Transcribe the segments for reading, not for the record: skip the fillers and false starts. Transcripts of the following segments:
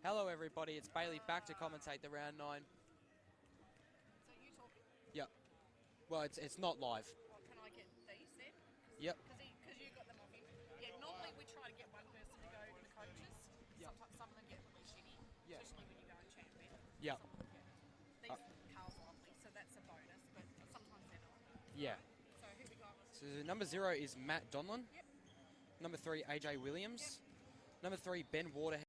Hello, everybody. It's Bailey back to commentate the round 9. So you talking? Yep. Well, it's not live. Oh, can I get these then? Yep. Because you got them off him. Yeah, normally we try to get one person to go to the coaches. Yep. Sometimes some of them get really shitty, Yeah. especially when you go and champion. Yep. Some of them get. These cars are lovely, so that's a bonus, but sometimes they're not. Yeah. So who we got? So number 0 is Matt Donlan. Yep. Number 3, AJ Williams. Yep. Number 3, Ben Waterhead.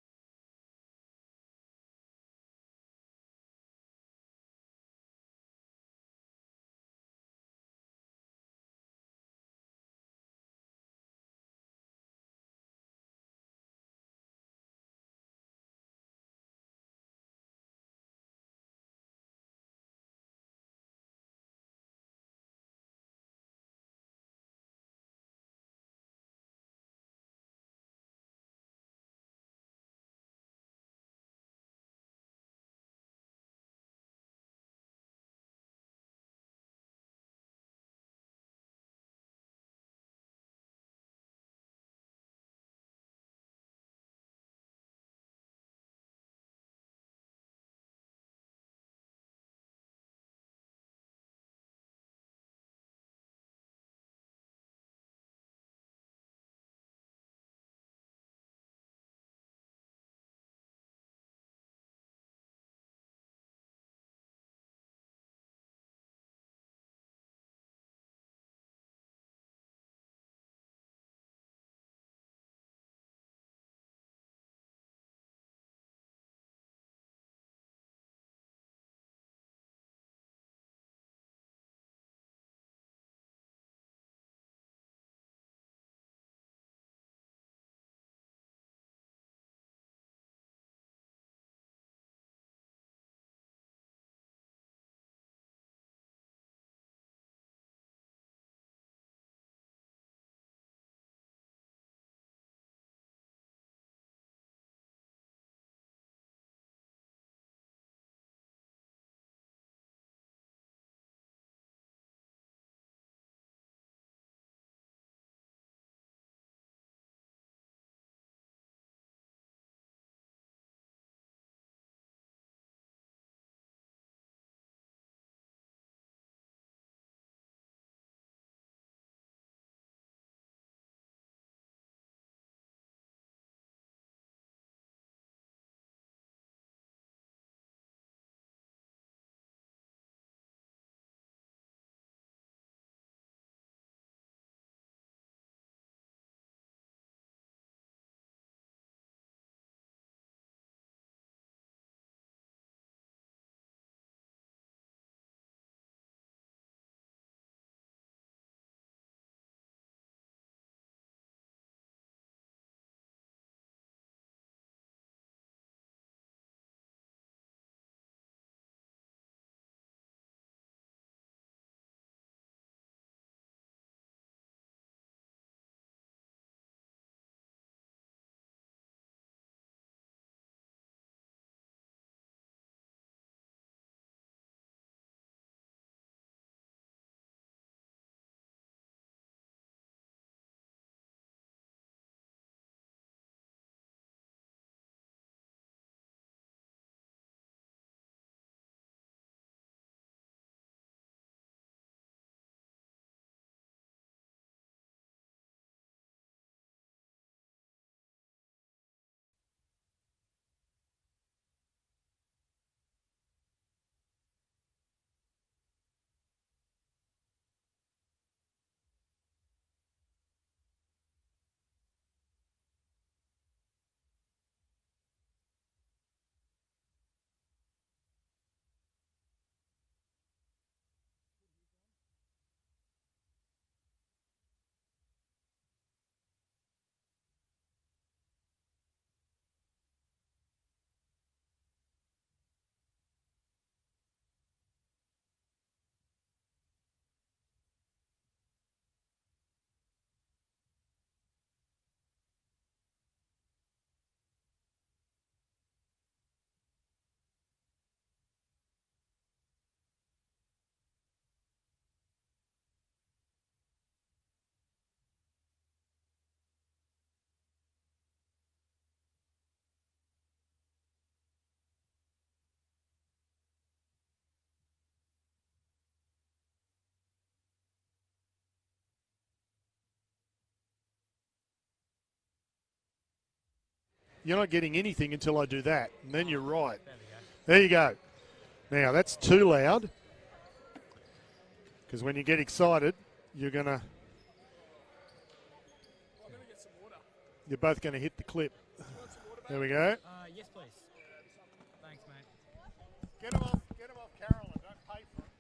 you're not getting anything until I do that. And then you're right. There we go. There you go. Now, that's too loud. Because when you get excited, you're going to... You're both going to hit the clip. There we go. Yes, please. Thanks, mate. Get him off Carolyn. Don't pay for it.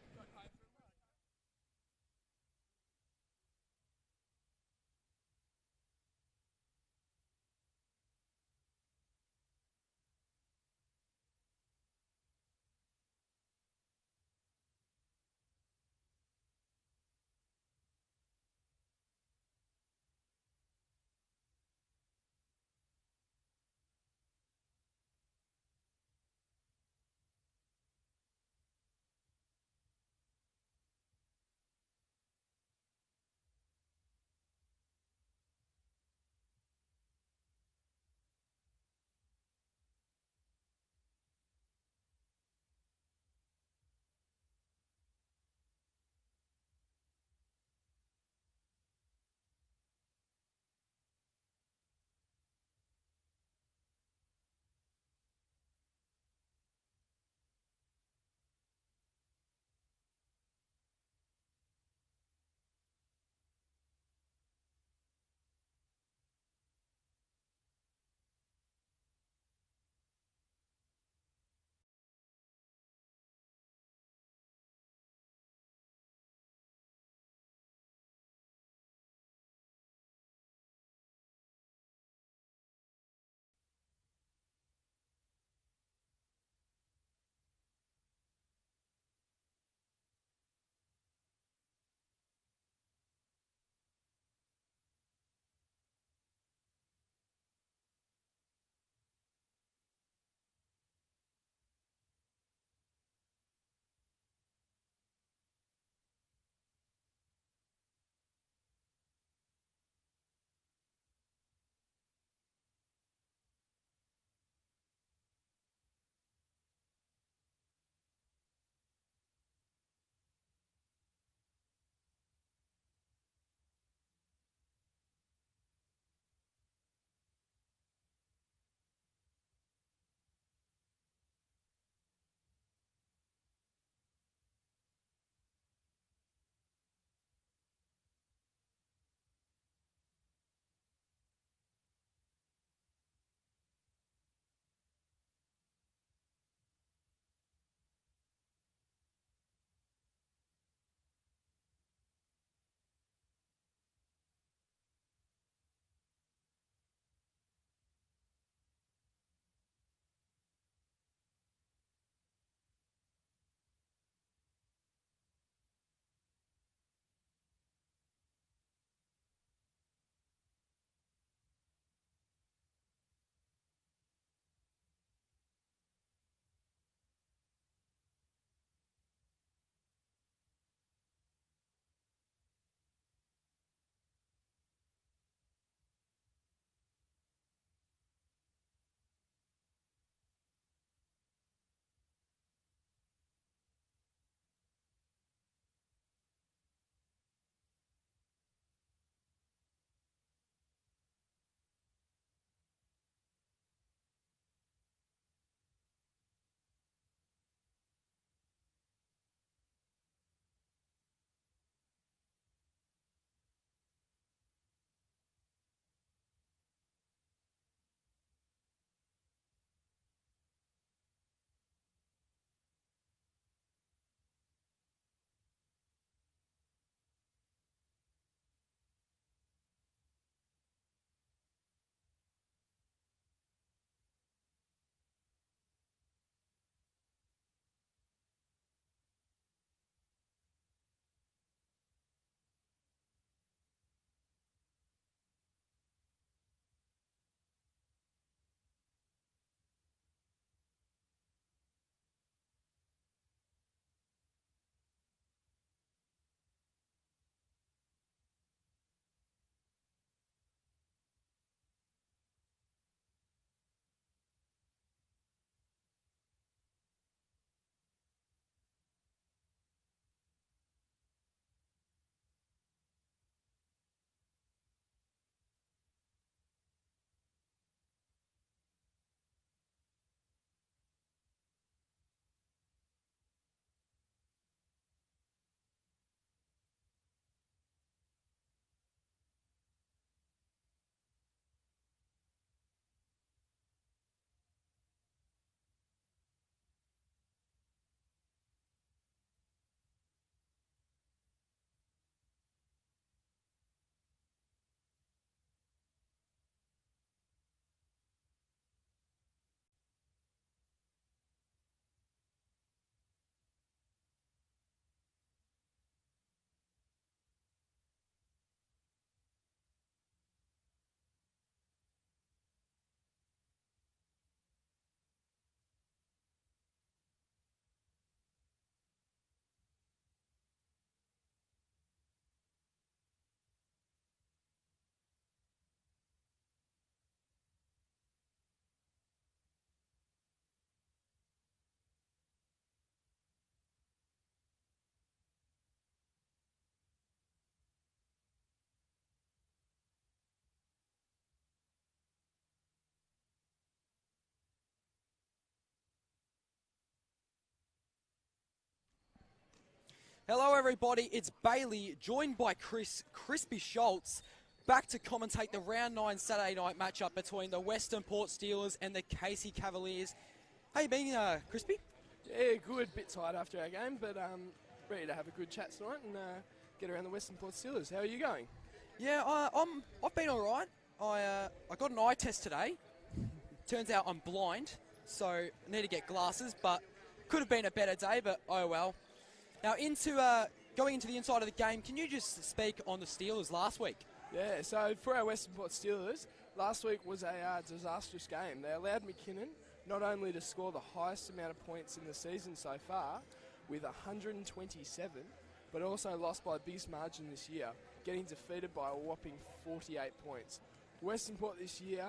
Hello, everybody. It's Bailey, joined by Chris Crispy Schultz, back to commentate the Round 9 Saturday night matchup between the Western Port Steelers and the Casey Cavaliers. How you been, Crispy? Yeah, good. Bit tired after our game, but ready to have a good chat tonight and get around the Western Port Steelers. How are you going? Yeah, I've been all right. I got an eye test today. Turns out I'm blind, so I need to get glasses, but could have been a better day, but oh well. Now, going into the inside of the game, can you just speak on the Steelers last week? Yeah, so for our Western Port Steelers, last week was a disastrous game. They allowed McKinnon not only to score the highest amount of points in the season so far, with 127, but also lost by a big margin this year, getting defeated by a whopping 48 points. Western Port this year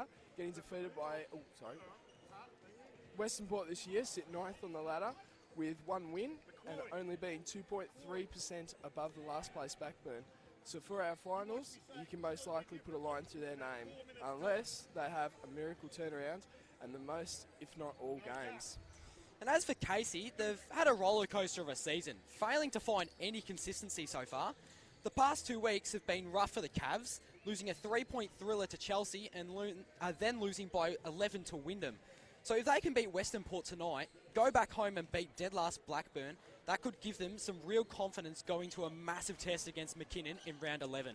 Western Port this year sit ninth on the ladder with one win and only being 2.3% above the last place Blackburn. So for our finals, you can most likely put a line through their name, unless they have a miracle turnaround and the most, if not all, games. And as for Casey, they've had a roller coaster of a season, failing to find any consistency so far. The past 2 weeks have been rough for the Cavs, losing a 3-point thriller to Chelsea and then losing by 11 to Wyndham. So if they can beat Western Port tonight, go back home and beat dead last Blackburn, that could give them some real confidence going to a massive test against McKinnon in round 11.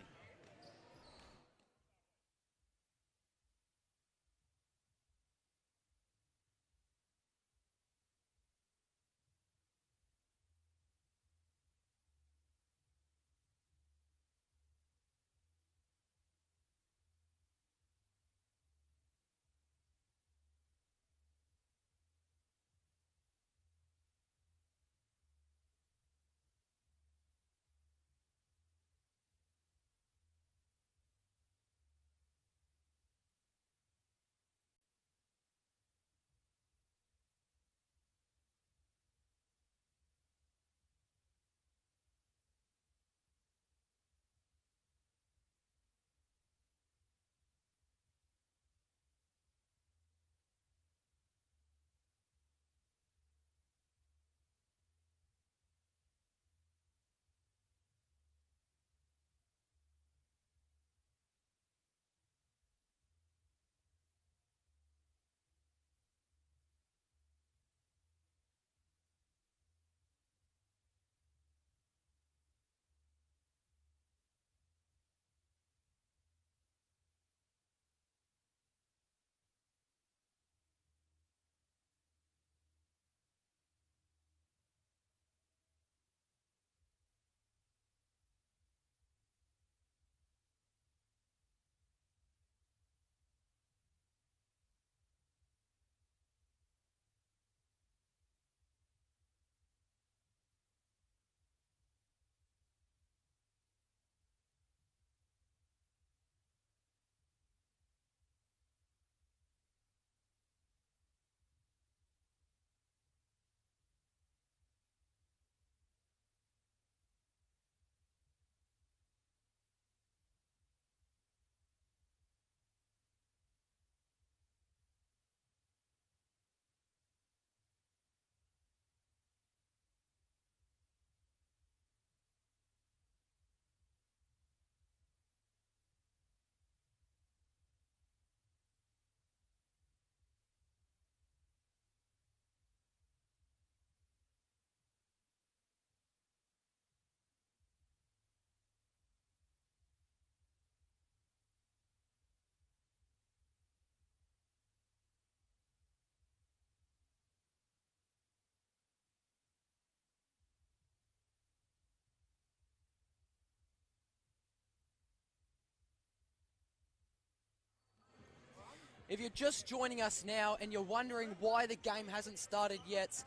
If you're just joining us now and you're wondering why the game hasn't started yet,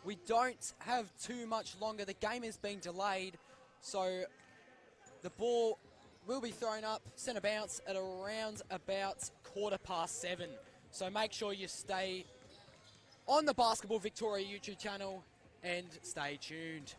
we don't have too much longer. The game is being delayed, so the ball will be thrown up, centre bounce at around about 7:15. So make sure you stay on the Basketball Victoria YouTube channel and stay tuned.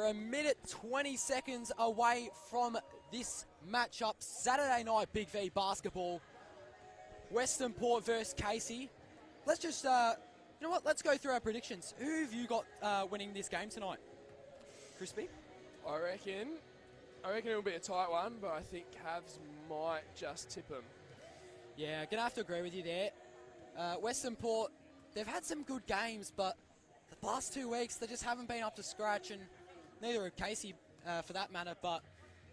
We're a minute 20 seconds away from this matchup. Saturday night Big V basketball. Western Port versus Casey. Let's just, you know what, let's go through our predictions. Who have you got winning this game tonight? Crispy? I reckon it'll be a tight one, but I think Cavs might just tip them. Yeah, gonna have to agree with you there. Western Port, they've had some good games, but the past 2 weeks they just haven't been up to scratch, and neither have Casey for that matter, but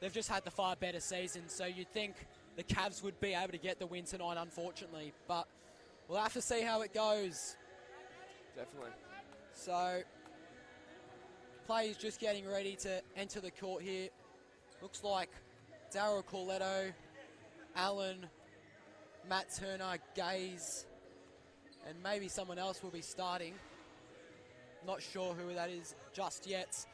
they've just had the far better season, so you'd think the Cavs would be able to get the win tonight, unfortunately, but we'll have to see how it goes. Definitely. So, players just getting ready to enter the court here. Looks like Daryl Corletto, Allen, Matt Turner, Gaze, and maybe someone else will be starting. Not sure who that is just yet.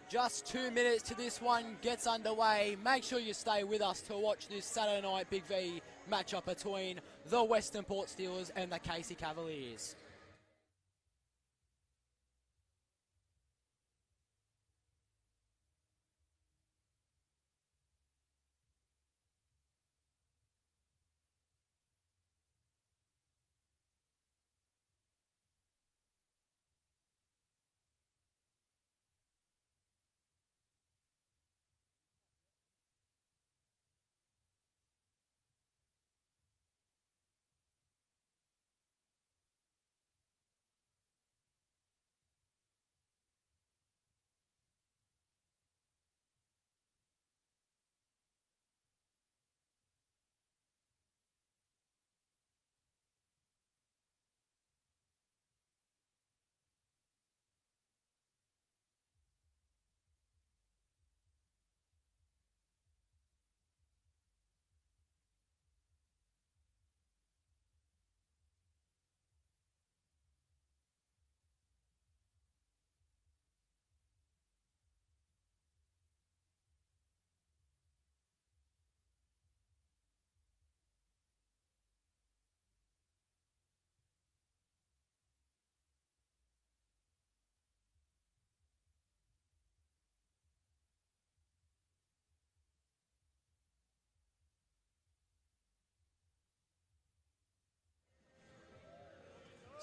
Just 2 minutes to this one gets underway. Make sure you stay with us to watch this Saturday night Big V matchup between the Western Port Steelers and the Casey Cavaliers.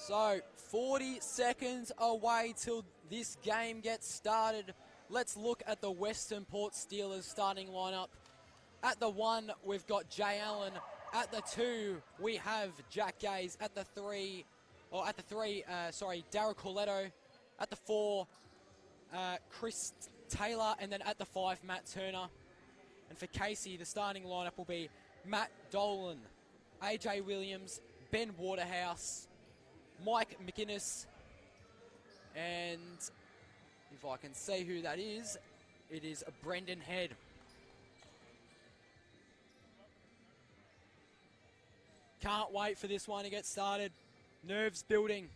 So, 40 seconds away till this game gets started. Let's look at the Western Port Steelers starting lineup. At the 1, we've got Jay Allen. At the 2, we have Jack Gaze. At the 3, Daryl Corletto. At the 4, Chris Taylor. And then at the 5, Matt Turner. And for Casey, the starting lineup will be Matt Dolan, AJ Williams, Ben Waterhouse, Mike McInnes, and if I can see who that is, it is Brendan Head. Can't wait for this one to get started. Nerves building.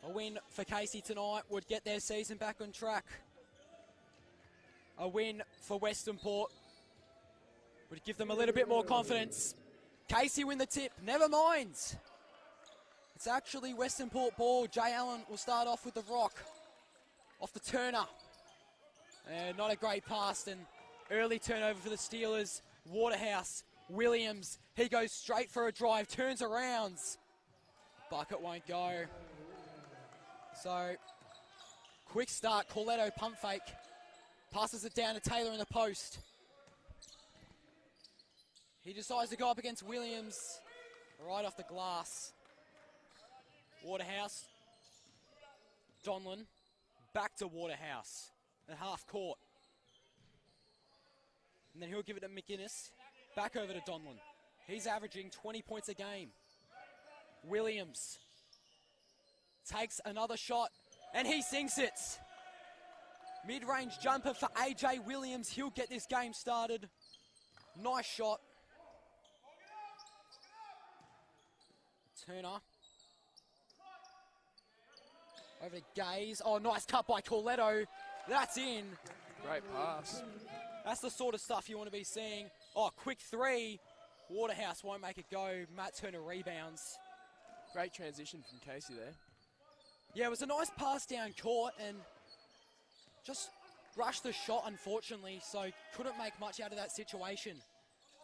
A win for Casey tonight would get their season back on track. A win for Western Port would give them a little bit more confidence. Casey win the tip, never mind. It's actually Western Port ball. Jay Allen will start off with the rock. Off the Turner. And not a great pass, and early turnover for the Steelers. Waterhouse, Williams, he goes straight for a drive, turns around. Bucket won't go. So, quick start, Corletto pump fake. Passes it down to Taylor in the post. He decides to go up against Williams, right off the glass. Waterhouse, Donlan, back to Waterhouse at half court. And then he'll give it to McInnes, back over to Donlan. He's averaging 20 points a game. Williams takes another shot, and he sinks it. Mid-range jumper for AJ Williams. He'll get this game started. Nice shot. Turner. Over to Gaze. Oh, nice cut by Corletto. That's in. Great pass. That's the sort of stuff you want to be seeing. Oh, quick three. Waterhouse won't make it go. Matt Turner rebounds. Great transition from Casey there. Yeah, it was a nice pass down court and just rushed the shot, unfortunately, so couldn't make much out of that situation.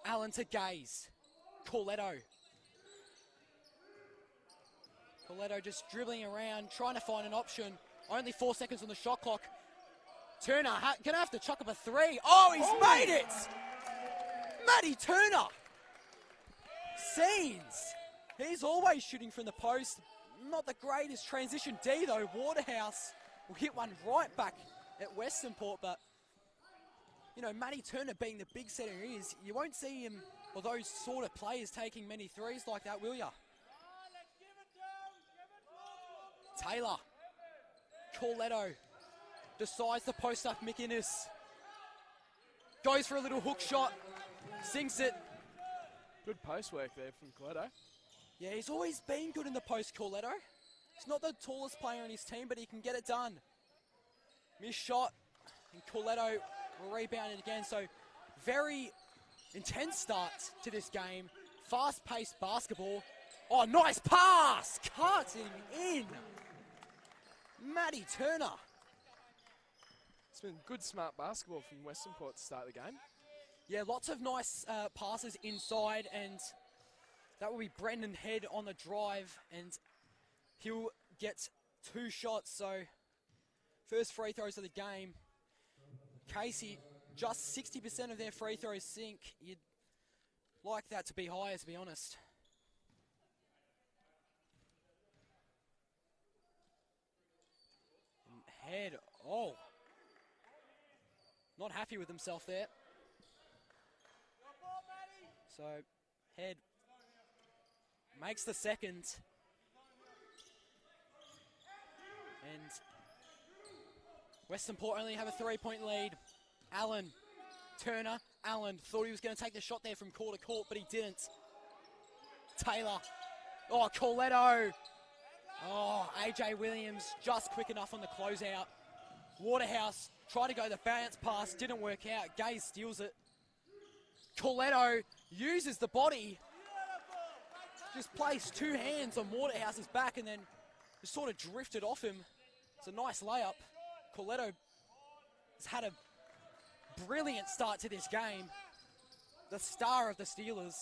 Allen to Gaze. Corletto. Corletto just dribbling around, trying to find an option. Only 4 seconds on the shot clock. Turner gonna have to chuck up a three. Oh, he's made it! Matty Turner. Scenes. He's always shooting from the post. Not the greatest transition D though. Waterhouse will hit one right back at Western Port, but you know, Matty Turner being the big setter he is, you won't see him or those sort of players taking many threes like that, will ya? Taylor. Corletto decides to post up McInnes. Goes for a little hook shot. Sinks it. Good post work there from Corletto. Yeah, he's always been good in the post, Corletto. He's not the tallest player on his team, but he can get it done. Missed shot, and Corletto will rebound it again. So, very intense start to this game. Fast-paced basketball. Oh, nice pass! Cutting in. Matty Turner. It's been good, smart basketball from Western Port to start the game. Yeah, lots of nice passes inside, and that will be Brendan Head on the drive, and he'll get 2 shots. So, first free throws of the game. Casey, just 60% of their free throws sink. You'd like that to be higher, to be honest. And Head, oh. Not happy with himself there. So, Head makes the second. And Western Port only have a 3-point lead. Allen, Turner, Allen thought he was going to take the shot there from court to court, but he didn't. Taylor. Oh, Corletto. Oh, AJ Williams just quick enough on the closeout. Waterhouse tried to go the bounce pass, didn't work out. Gaze steals it. Corletto uses the body. Just placed 2 hands on Waterhouse's back and then just sort of drifted off him. It's a nice layup. Corletto has had a brilliant start to this game. The star of the Steelers.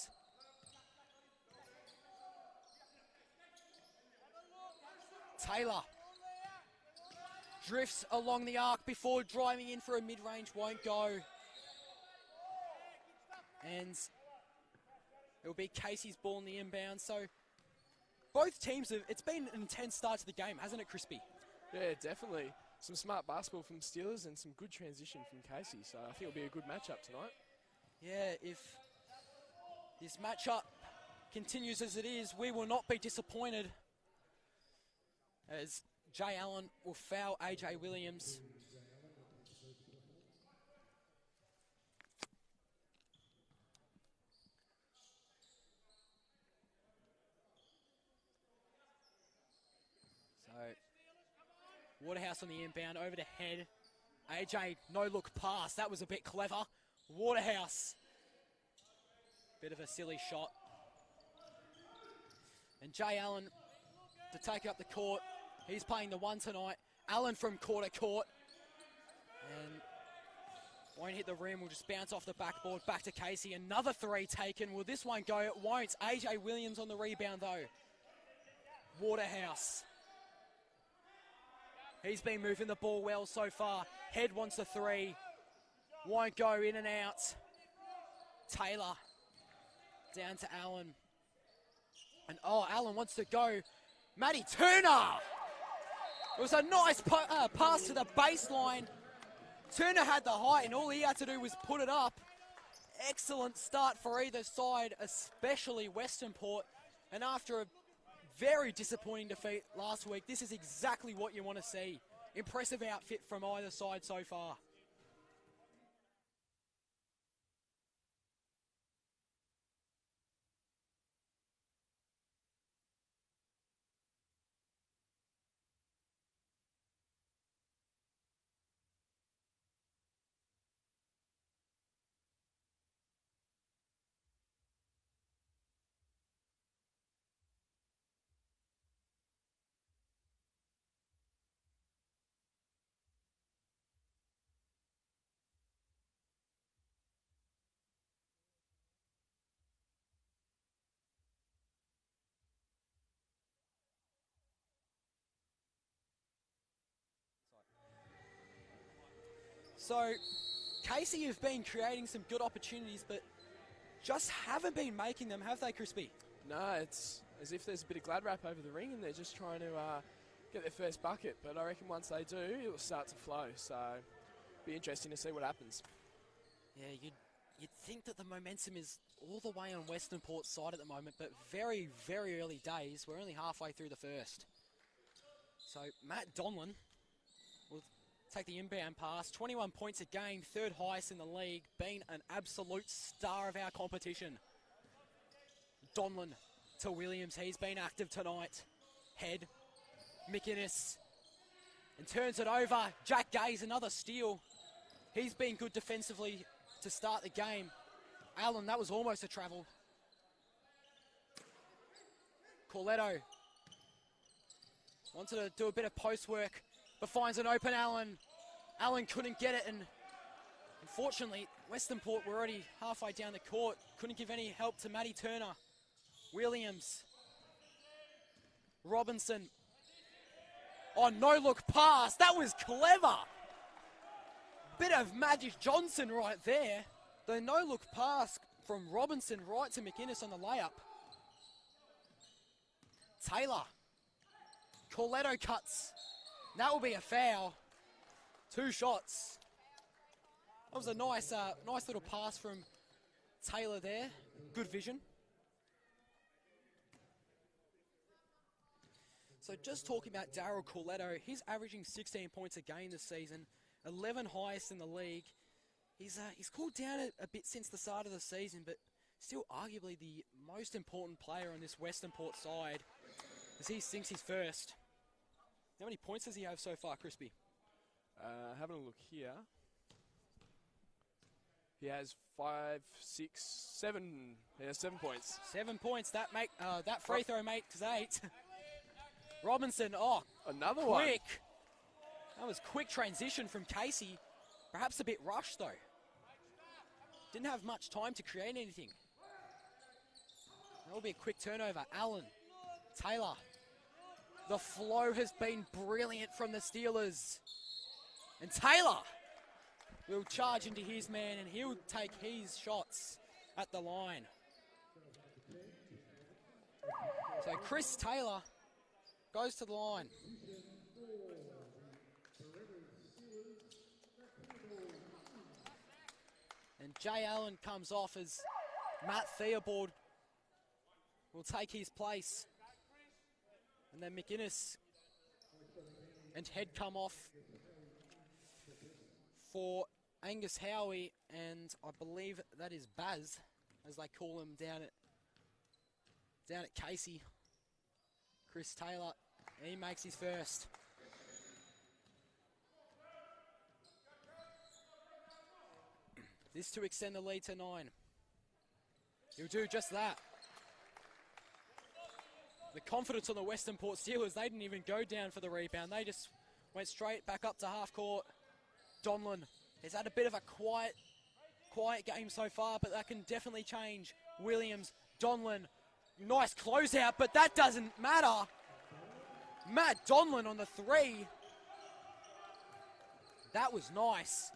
Taylor drifts along the arc before driving in for a mid-range, won't go. And it'll be Casey's ball in the inbound. So both teams have, it's been an intense start to the game, hasn't it, Crispy? Yeah, definitely. Some smart basketball from Steelers and some good transition from Casey. So I think it'll be a good matchup tonight. Yeah, if this matchup continues as it is, we will not be disappointed, as Jay Allen will foul AJ Williams. Waterhouse on the inbound, over to Head. AJ, no look pass. That was a bit clever. Waterhouse. Bit of a silly shot. And Jay Allen to take up the court. He's playing the one tonight. Allen from court to court. And won't hit the rim. Will just bounce off the backboard. Back to Casey. Another three taken. Will this one go? It won't. AJ Williams on the rebound though. Waterhouse. He's been moving the ball well so far. Head wants a three. Won't go, in and out. Taylor. Down to Allen. And Allen wants to go. Matty Turner. It was a nice pass to the baseline. Turner had the height and all he had to do was put it up. Excellent start for either side, especially Western Port. And after a very disappointing defeat last week, this is exactly what you want to see. Impressive outfit from either side so far. So, Casey have been creating some good opportunities, but just haven't been making them, have they, Crispy? No, it's as if there's a bit of glad wrap over the ring and they're just trying to get their first bucket. But I reckon once they do, it will start to flow. So, be interesting to see what happens. Yeah, you'd think that the momentum is all the way on Western Port's side at the moment, but very, very early days. We're only halfway through the first. So, Matt Donlan will take the inbound pass. 21 points a game, third highest in the league. Been an absolute star of our competition. Donlan to Williams. He's been active tonight. Head. McInnes. And turns it over. Jack Gaze, another steal. He's been good defensively to start the game. Allen, that was almost a travel. Corletto. Wanted to do a bit of post work, but finds an open Allen. Allen couldn't get it, and unfortunately, Western Port were already halfway down the court. Couldn't give any help to Matty Turner. Williams. Robinson. Oh, no-look pass. That was clever. Bit of Magic Johnson right there. The no-look pass from Robinson right to McInnes on the layup. Taylor. Corletto cuts. That will be a foul. 2 shots. That was a nice little pass from Taylor there. Good vision. So just talking about Daryl Corletto, he's averaging 16 points a game this season, 11 highest in the league. He's cooled down a bit since the start of the season, but still arguably the most important player on this Western Port side, as he sinks his first. How many points does he have so far, Crispy? Having a look here. He has 5, 6, 7. He has 7 points. 7 points. That free throw makes 8. Robinson, another one. Quick. That was quick transition from Casey. Perhaps a bit rushed though. Didn't have much time to create anything. That will be a quick turnover. Allen, Taylor. The flow has been brilliant from the Steelers. And Taylor will charge into his man and he'll take his shots at the line. So Chris Taylor goes to the line. And Jay Allen comes off as Matt Theobald will take his place. And then McInnes and Head come off for Angus Howie, and I believe that is Baz, as they call him down at Casey. Chris Taylor, he makes his first. This to extend the lead to 9. He'll do just that. The confidence on the Western Port Steelers, they didn't even go down for the rebound. They just went straight back up to half court. Donlan has had a bit of a quiet game so far, but that can definitely change. Williams, Donlan, nice closeout, but that doesn't matter. Matt Donlan on the 3. That was nice.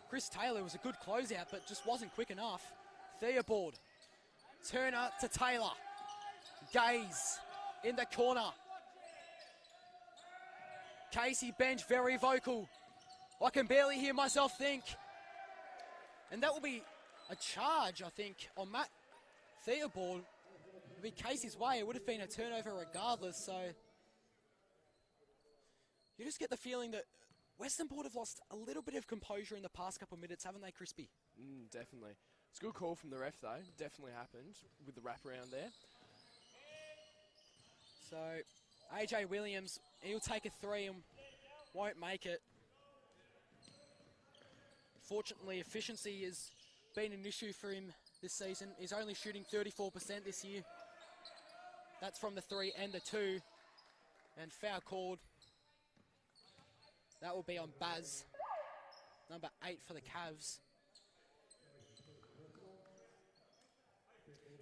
Chris Taylor was a good closeout, but just wasn't quick enough. Theobald, Turner to Taylor. Gaze in the corner. Casey bench very vocal. I can barely hear myself think. And that will be a charge, I think, on Matt Theobald. It would be Casey's way. It would have been a turnover regardless, so you just get the feeling that Western Port have lost a little bit of composure in the past couple of minutes, haven't they, Crispy? Definitely. It's a good call from the ref, though. Definitely happened with the wraparound there. So, AJ Williams, he'll take a 3 and won't make it. Fortunately, efficiency has been an issue for him this season. He's only shooting 34% this year. That's from the 3 and the 2. And foul called. That will be on Baz, number 8 for the Cavs.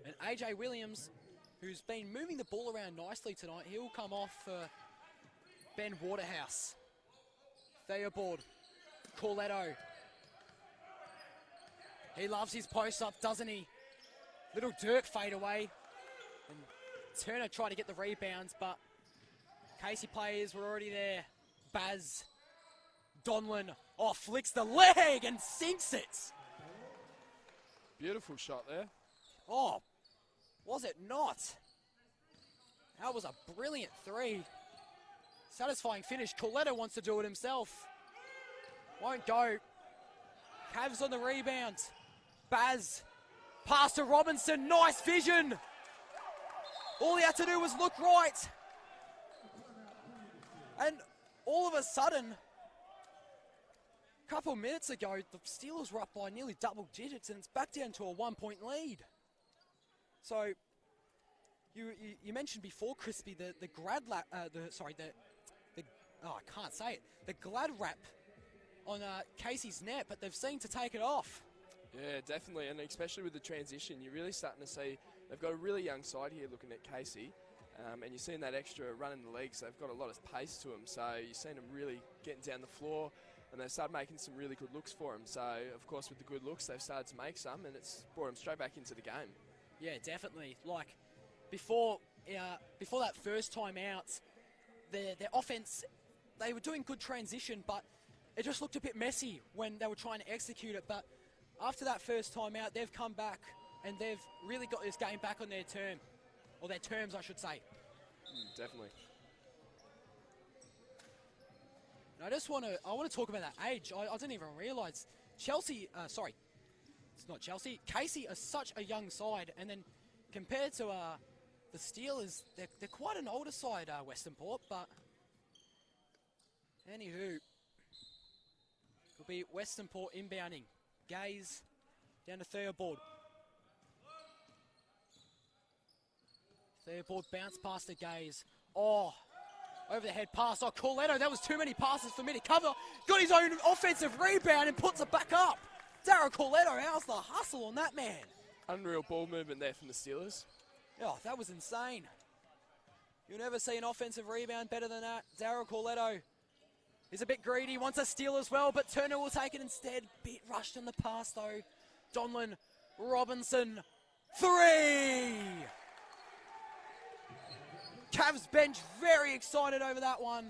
And AJ Williams, who's been moving the ball around nicely tonight, he'll come off for Ben Waterhouse. Theobald, Corletto. He loves his post-up, doesn't he? Little Dirk fade away. And Turner tried to get the rebounds, but Casey players were already there. Baz, Donlan, flicks the leg and sinks it. Beautiful shot there. Oh, was it not? That was a brilliant 3. Satisfying finish. Corletto wants to do it himself. Won't go. Cavs on the rebound. Baz. Pass to Robinson. Nice vision. All he had to do was look right. And all of a sudden, a couple minutes ago, the Steelers were up by nearly double digits, and it's back down to a 1-point lead. So, you mentioned before, Crispy, the glad wrap on Casey's net, but they've seemed to take it off. Yeah, definitely, and especially with the transition, you're really starting to see they've got a really young side here looking at Casey, and you're seeing that extra run in the legs. They've got a lot of pace to them, so you're seeing them really getting down the floor, and they've started making some really good looks for them. So, of course, with the good looks, they've started to make some, and it's brought them straight back into the game. Yeah, definitely. Like, before that first time out, their offense, they were doing good transition, but it just looked a bit messy when they were trying to execute it. But after that first time out, they've come back and they've really got this game back on their term, or their terms, I should say. Definitely. And I want to talk about that age. I didn't even realise Casey are such a young side, and then compared to the Steelers, they're quite an older side, Western Port, but anywho, it'll be Western Port inbounding. Gaze down to Theobald. Theobald bounce past the Gaze. Oh, over the head pass. Oh, Corletto, that was too many passes for me to cover. Got his own offensive rebound and puts it back up. Darryl Corletto, how's the hustle on that man? Unreal ball movement there from the Steelers. Oh, that was insane. You'll never see an offensive rebound better than that. Darryl Corletto is a bit greedy, wants a steal as well, but Turner will take it instead. Bit rushed in the pass though. Donlan, Robinson, 3! Cavs bench very excited over that one.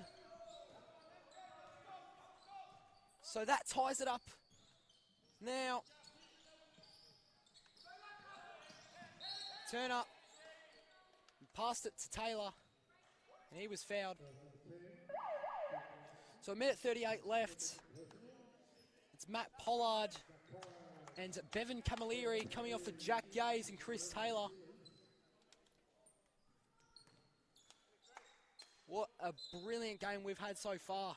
So that ties it up. Now, Turner passed it to Taylor, and he was fouled. So a minute 38 left. It's Matt Pollard and Bevan Camilleri coming off for Jack Gaze and Chris Taylor. What a brilliant game we've had so far.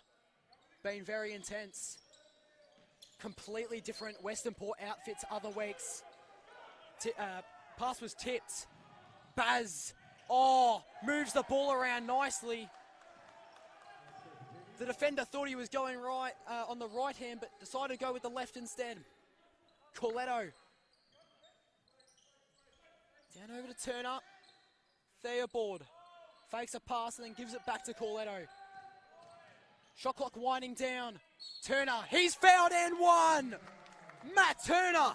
Been very intense. completely different Western Port outfits other weeks. Pass was tipped. Baz, moves the ball around nicely. The defender thought he was going right on the right hand, but decided to go with the left instead. Corletto. Down over to Turner. Theobald fakes a pass and then gives it back to Corletto. Shot clock winding down. Turner, he's fouled and one! Matt Turner!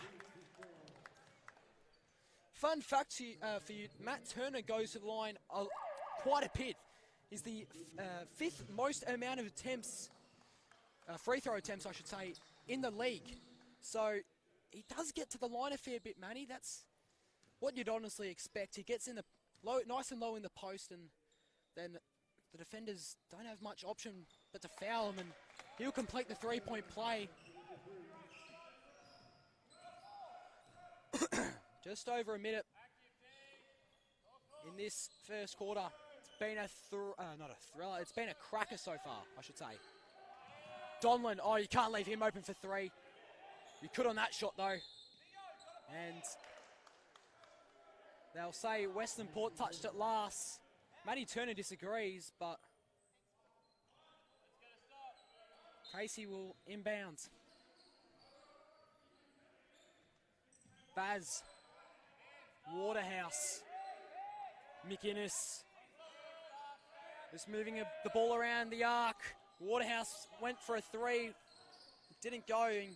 Fun fact for you, Matt Turner goes to the line quite a bit. He's the fifth most amount of attempts, free throw attempts I should say, in the league. So he does get to the line a fair bit, Manny. That's what you'd honestly expect. He gets in the nice and low in the post, and then the defenders don't have much option but to foul him, and he'll complete the three-point play. Just over a minute in this first quarter. It's been not a thriller, it's been a cracker so far, I should say. Donlan, you can't leave him open for three. You could on that shot though. And they'll say Western Port touched it last. Matty Turner disagrees, but Casey will inbound. Baz. Waterhouse. McInnes. Just moving the ball around the arc. Waterhouse went for a three. It didn't go. And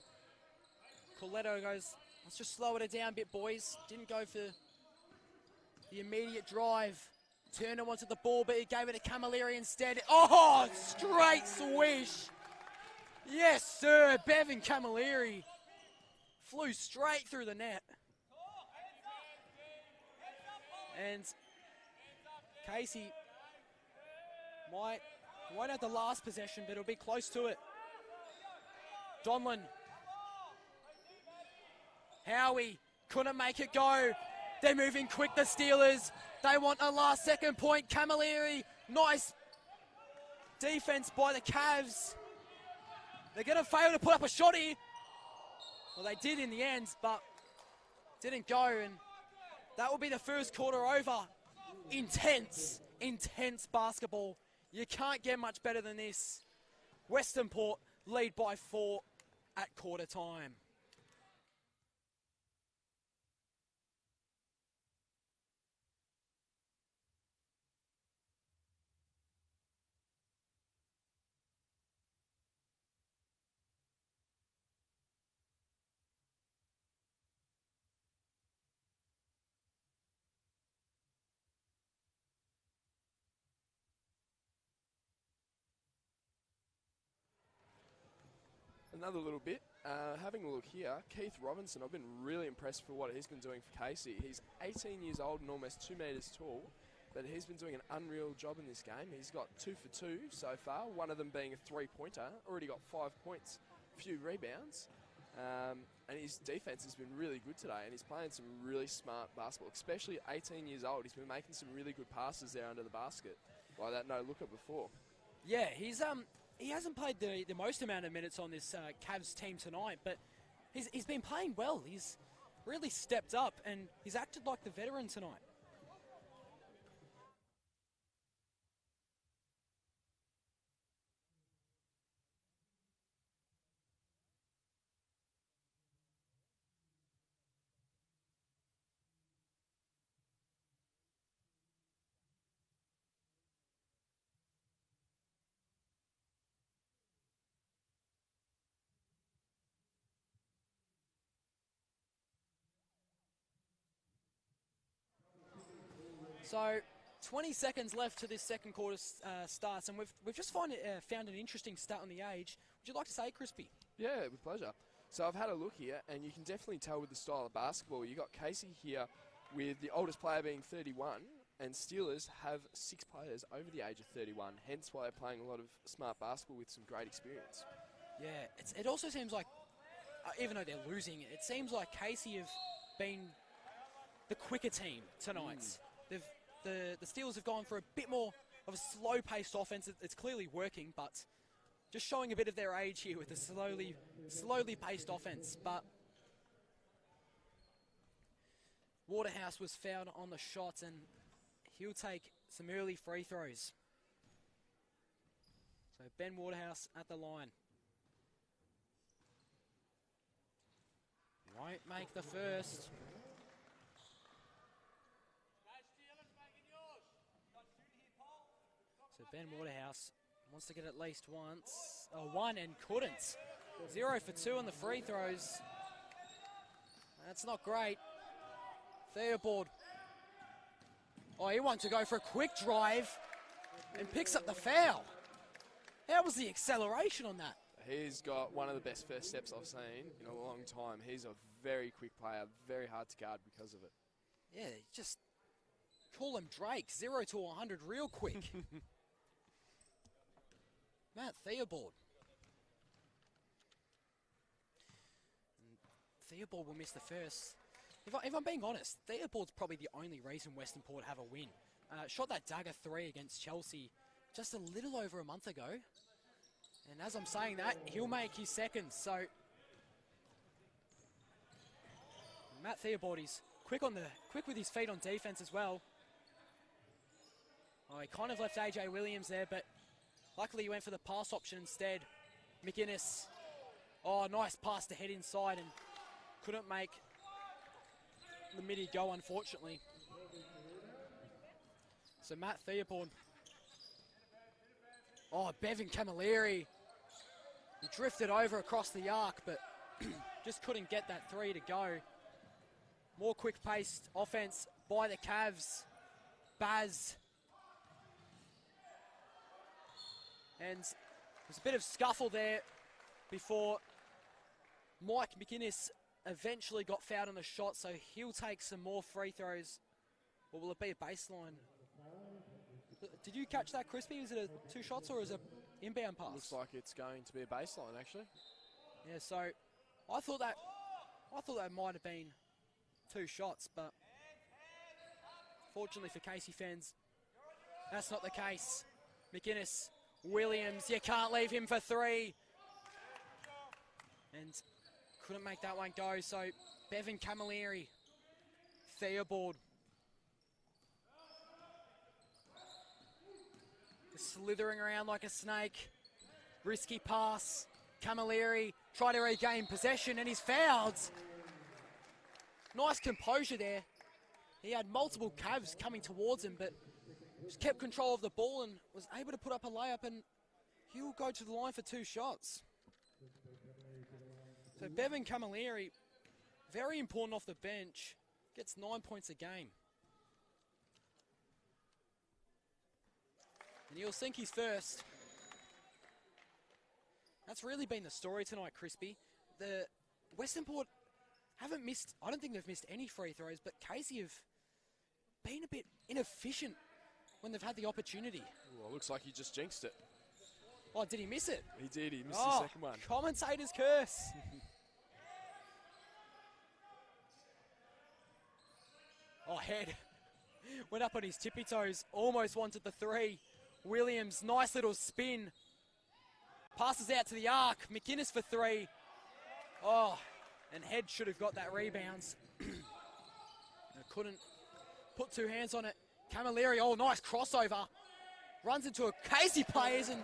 Corletto goes, let's just slow it down a bit, boys. Didn't go for the immediate drive. Turner wanted the ball, but he gave it to Camilleri instead. Straight swish. Yes, sir. Bevan Camilleri flew straight through the net. And Casey won't have the last possession, but it'll be close to it. Donlan. Howie couldn't make it go. They're moving quick, the Steelers. They want a last second point. Camilleri, nice defense by the Cavs. They're going to fail to put up a shot here. Well, they did in the end, but didn't go. And that will be the first quarter over. Intense basketball. You can't get much better than this. Western Port lead by 4 at quarter time. Another little bit, having a look here, Keith Robinson, I've been really impressed for what he's been doing for Casey. He's 18 years old and almost 2 metres tall, but he's been doing an unreal job in this game. He's got 2 for 2 so far, one of them being a three-pointer, already got 5 points, a few rebounds, and his defense has been really good today, and he's playing some really smart basketball, especially at 18 years old. He's been making some really good passes there under the basket, like that no-looker before. Yeah, he hasn't played the most amount of minutes on this Cavs team tonight, but he's been playing well. He's really stepped up, and he's acted like the veteran tonight. So 20 seconds left to this second quarter starts, and we've just found an interesting stat on the age. Would you like to say it, Crispy? Yeah, with pleasure. So I've had a look here, and you can definitely tell with the style of basketball. You got Casey here with the oldest player being 31, and Steelers have 6 players over the age of 31, hence why they're playing a lot of smart basketball with some great experience. Yeah, it also seems like, even though they're losing, it seems like Casey have been the quicker team tonight. The Steelers have gone for a bit more of a slow-paced offense. It's clearly working, but just showing a bit of their age here with a slowly paced offense. But Waterhouse was fouled on the shot, and he'll take some early free throws. So Ben Waterhouse at the line. Won't make the first. So Ben Waterhouse wants to get at least one and couldn't. 0 for 2 on the free throws. That's not great. Theobald. Oh, he wanted to go for a quick drive and picks up the foul. How was the acceleration on that? He's got one of the best first steps I've seen in a long time. He's a very quick player, very hard to guard because of it. Yeah, just call him Drake. 0 to 100 real quick. Matt Theobald. And Theobald will miss the first. If I'm being honest, Theobald's probably the only reason Western Port have a win. Shot that dagger 3 against Chelsea just a little over a month ago. And as I'm saying that, he'll make his second. So Matt Theobald is quick with his feet on defense as well. Oh, he kind of left AJ Williams there, but luckily he went for the pass option instead. McInnes. Oh, nice pass to head inside and couldn't make the midi go, unfortunately. So Matt Theobald. Oh, Bevan Camilleri. He drifted over across the arc, but just couldn't get that 3 to go. More quick-paced offense by the Cavs. Baz. And there's a bit of scuffle there before Mike McInnes eventually got fouled on a shot, so he'll take some more free throws. Or will it be a baseline? Did you catch that, Crispy? Is it a 2 shots or is it an inbound pass? Looks like it's going to be a baseline, actually. Yeah, so I thought that might have been 2 shots, but fortunately for Casey fans, that's not the case. McInnes, Williams, you can't leave him for 3. And couldn't make that one go, so Bevan Camilleri, Theobald. Slithering around like a snake. Risky pass. Camilleri tried to regain possession and he's fouled. Nice composure there. He had multiple Cavs coming towards him, but just kept control of the ball and was able to put up a layup, and he'll go to the line for 2 shots. So Bevan Camilleri, very important off the bench, gets 9 points a game. And he'll sink his first. That's really been the story tonight, Crispy. The Western Port haven't missed, I don't think they've missed any free throws, but Casey have been a bit inefficient when they've had the opportunity. Well, looks like he just jinxed it. Oh, did he miss it? He did, he missed the second one. Commentator's curse. Oh, head. Went up on his tippy toes, almost wanted the 3. Williams, nice little spin. Passes out to the arc. McInnes for 3. Oh, and Head should have got that rebound. Couldn't put 2 hands on it. Camilleri, oh, nice crossover. Runs into a Casey players and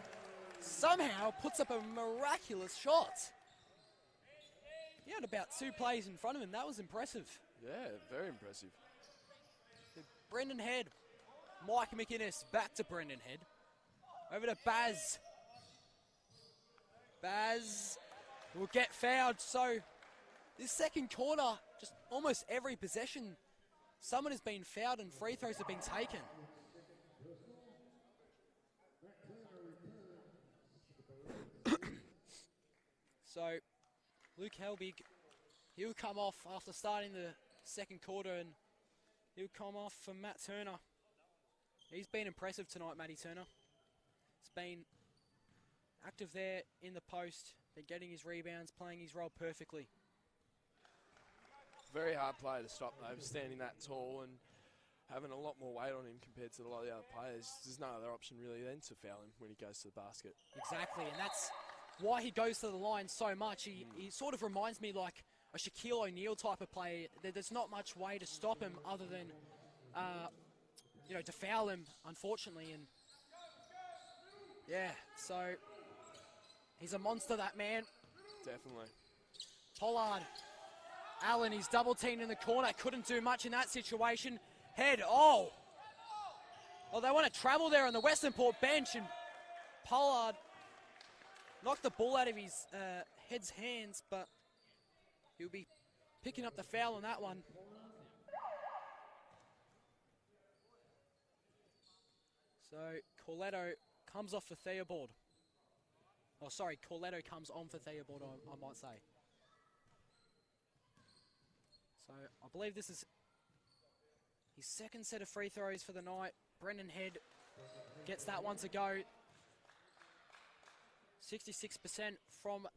somehow puts up a miraculous shot. He had about 2 plays in front of him. That was impressive. Yeah, very impressive. Brendan Head. Mike McInnes back to Brendan Head. Over to Baz. Baz will get fouled. So this second quarter, just almost every possession, someone has been fouled and free throws have been taken. So Luke Helbig, he'll come off after starting the second quarter, and he'll come off for Matt Turner. He's been impressive tonight, Matty Turner. He's been active there in the post, been getting his rebounds, playing his role perfectly. Very hard player to stop, though, standing that tall. And having a lot more weight on him compared to a lot of the other players. There's no other option really then to foul him when he goes to the basket. Exactly, and that's why he goes to the line so much. He sort of reminds me like a Shaquille O'Neal type of player. There's not much way to stop him other than, to foul him, unfortunately. And yeah, so he's a monster, that man. Definitely. Pollard. Allen, he's double teamed in the corner. Couldn't do much in that situation. Head, oh. Well, they want to travel there on the Western Port bench, and Pollard knocked the ball out of his head's hands, but he'll be picking up the foul on that one. So Corletto comes off for Theobald. Oh, sorry, Corletto comes on for Theobald, I might say. So I believe this is his second set of free throws for the night. Brendan Head gets that one to go. 66% from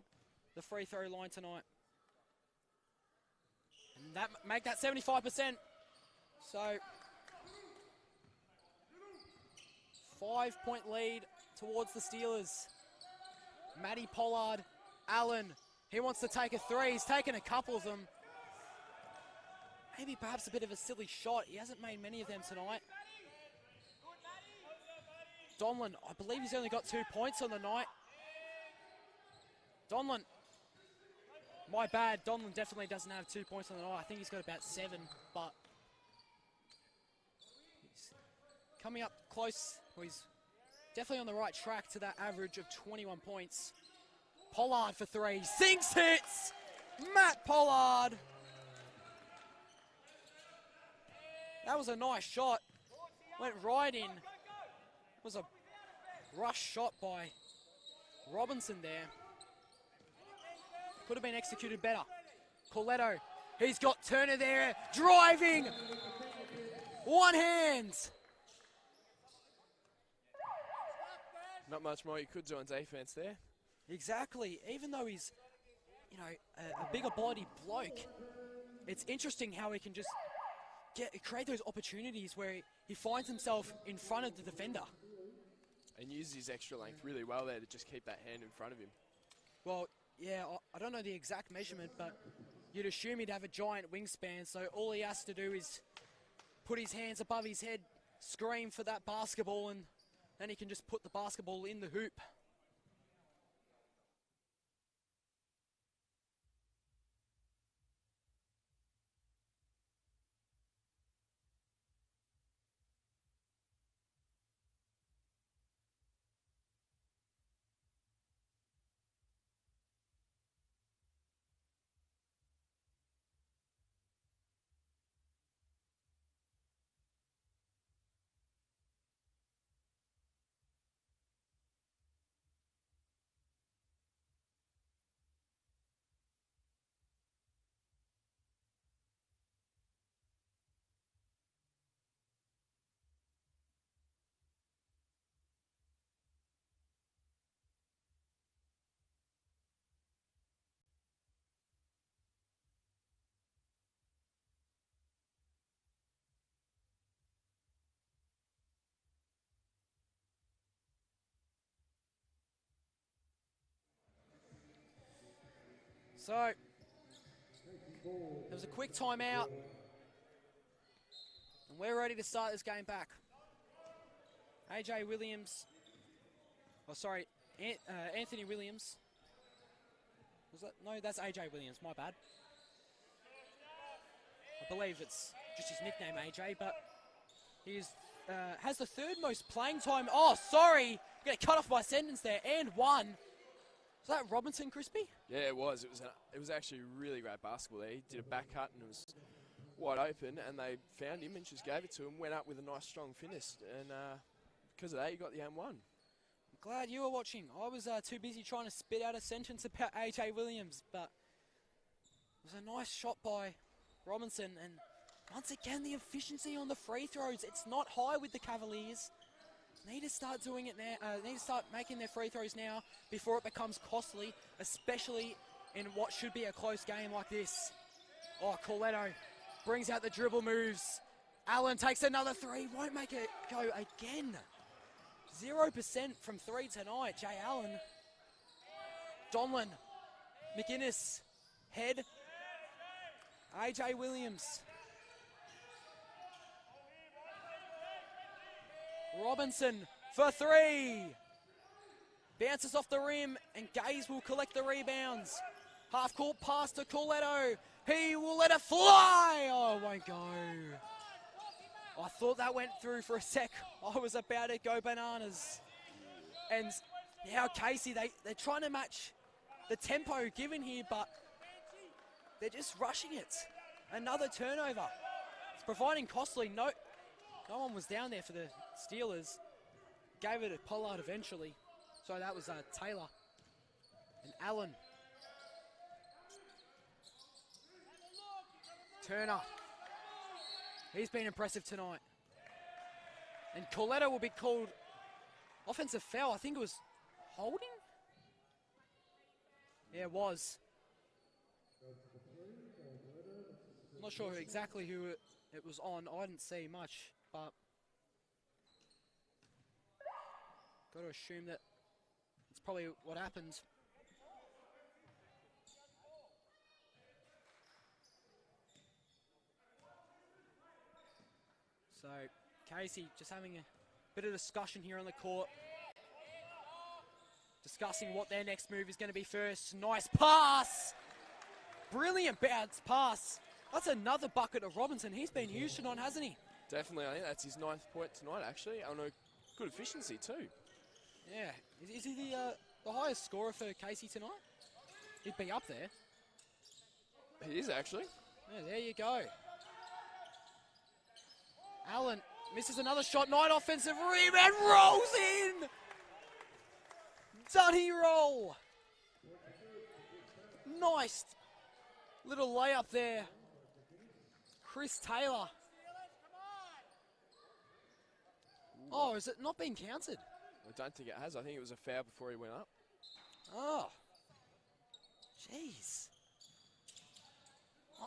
the free throw line tonight. And that make that 75%. So 5-point lead towards the Steelers. Matty Pollard, Allen, he wants to take a three. He's taken a couple of them. Maybe perhaps a bit of a silly shot. He hasn't made many of them tonight. Donlan, I believe he's only got 2 points on the night. Donlan, my bad. Donlan definitely doesn't have 2 points on the night. I think he's got about 7, but he's coming up close. Well, he's definitely on the right track to that average of 21 points. Pollard for three. Sinks hits! Matt Pollard. That was a nice shot. Went right in. It was a rush shot by Robinson there. Could have been executed better. Corletto, he's got Turner there, driving. One hand. Not much more you could do on defense there. Exactly. Even though he's, a bigger body bloke, it's interesting how he can just create those opportunities where he finds himself in front of the defender. And uses his extra length really well there to just keep that hand in front of him. Well, yeah, I don't know the exact measurement, but you'd assume he'd have a giant wingspan, so all he has to do is put his hands above his head, scream for that basketball, and then he can just put the basketball in the hoop. So, there was a quick timeout, and we're ready to start this game back. AJ Williams, Anthony Williams. Was that? No, that's AJ Williams, my bad. I believe it's just his nickname, AJ, but he has the third most playing time. Oh, sorry, I'm gonna cut off my sentence there, and one. Was that Robinson, Crispy? Yeah, it was. It was actually really great basketball there. He did a back cut and it was wide open, and they found him and just gave it to him. Went up with a nice strong finish, and because of that, he got the and one. I'm glad you were watching. I was too busy trying to spit out a sentence about AJ Williams, but it was a nice shot by Robinson, and once again, the efficiency on the free throws. It's not high with the Cavaliers. Need to start doing it now. Need to start making their free throws now before it becomes costly, especially in what should be a close game like this. Oh, Corletto brings out the dribble moves. Allen takes another three, won't make it go again. 0% from three tonight, Jay Allen. Donlan, McInnes, head. AJ Williams. Robinson for three. Bounces off the rim, and Gaze will collect the rebounds. Half-court pass to Coletto. He will let it fly. Oh, it won't go. I thought that went through for a sec. I was about to go bananas. And now Casey, they're trying to match the tempo given here, but they're just rushing it. Another turnover. It's providing costly. No one was down there for the Steelers. Gave it to Pollard eventually. So that was Taylor. And Allen. Turner. He's been impressive tonight. And Coletto will be called offensive foul. I think it was holding? Yeah, it was. I'm not sure exactly who it was on. I didn't see much, but got to assume that it's probably what happened. So Casey just having a bit of discussion here on the court. Discussing what their next move is going to be first. Nice pass. Brilliant bounce pass. That's another bucket of Robinson. He's been huge tonight, hasn't he? Definitely. I think that's his 9th point tonight, actually. I know, good efficiency too. Yeah. Is he the highest scorer for Casey tonight? He'd be up there. He is, actually. Yeah, there you go. Allen misses another shot. Knight offensive rebound. Rolls in. Dunny roll. Nice little layup there. Chris Taylor. Oh, is it not being counted? I don't think it has. I think it was a foul before he went up. Oh. Jeez.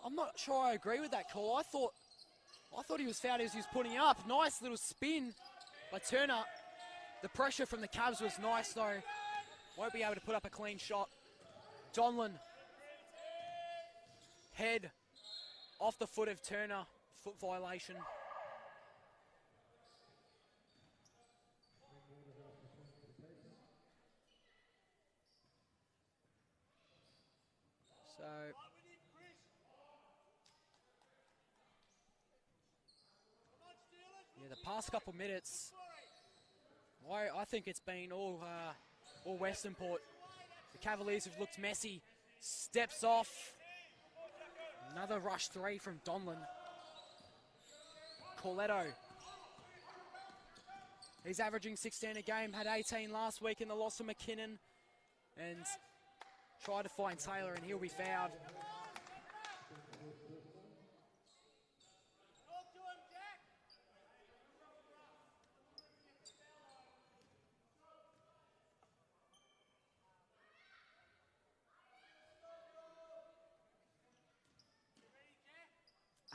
I'm not sure I agree with that call. I thought he was fouled as he was putting up. Nice little spin by Turner. The pressure from the Cavs was nice though. Won't be able to put up a clean shot. Donlan. Head off the foot of Turner. Foot violation. So yeah, the past couple minutes, I think it's been all Westernport. The Cavaliers have looked messy. Steps off. Another rush three from Donlan. Coletto. He's averaging 16 a game, had 18 last week in the loss to McKinnon. And try to find Taylor and he'll be fouled.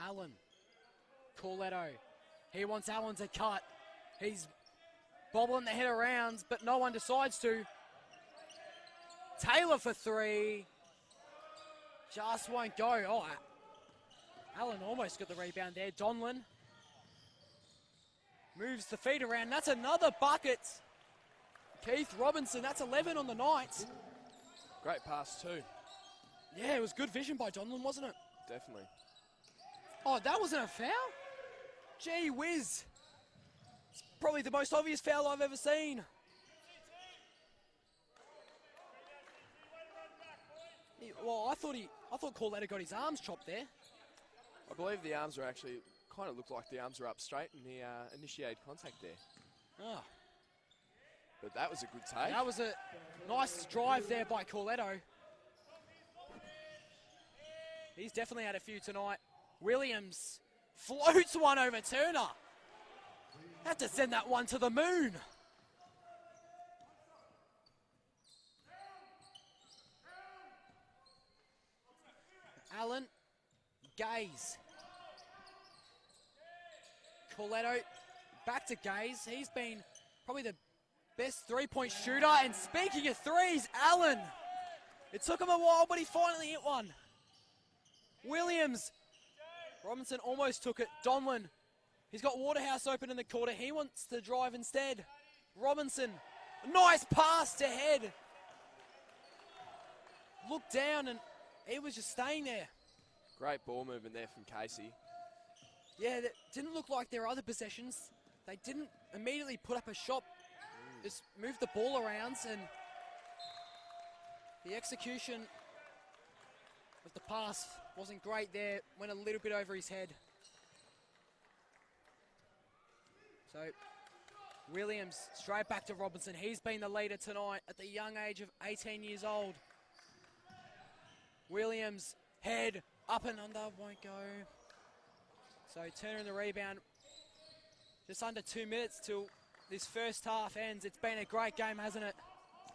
Allen. Coletto. He wants Allen to cut. He's bobbling the head around, but no one decides to. Taylor for three. Just won't go. Oh, Allen almost got the rebound there. Donlan moves the feet around. That's another bucket. Keith Robinson, that's 11 on the night. Great pass too. Yeah, it was good vision by Donlan, wasn't it? Definitely. Oh, that wasn't a foul? Gee whiz. It's probably the most obvious foul I've ever seen. Well, I thought Coletto got his arms chopped there. I believe the arms were actually, kind of looked like the arms were up straight and he initiated contact there. Oh. But that was a good take. That was a nice drive there by Coletto. He's definitely had a few tonight. Williams floats one over Turner. Had to send that one to the moon. Allen, Gaze. Corletto back to Gaze. He's been probably the best three-point shooter. And speaking of threes, Allen. It took him a while, but he finally hit one. Williams. Robinson almost took it. Donlin. He's got Waterhouse open in the corner. He wants to drive instead. Robinson. Nice pass to Head. Looked down and he was just staying there. Great ball movement there from Casey. Yeah, it didn't look like there were other possessions. They didn't immediately put up a shot. Just moved the ball around, and the execution of the pass wasn't great there. Went a little bit over his head. So Williams straight back to Robinson. He's been the leader tonight at the young age of 18 years old. Williams, Head, up and under, won't go. So Turner in the rebound. Just under 2 minutes till this first half ends. It's been a great game, hasn't it?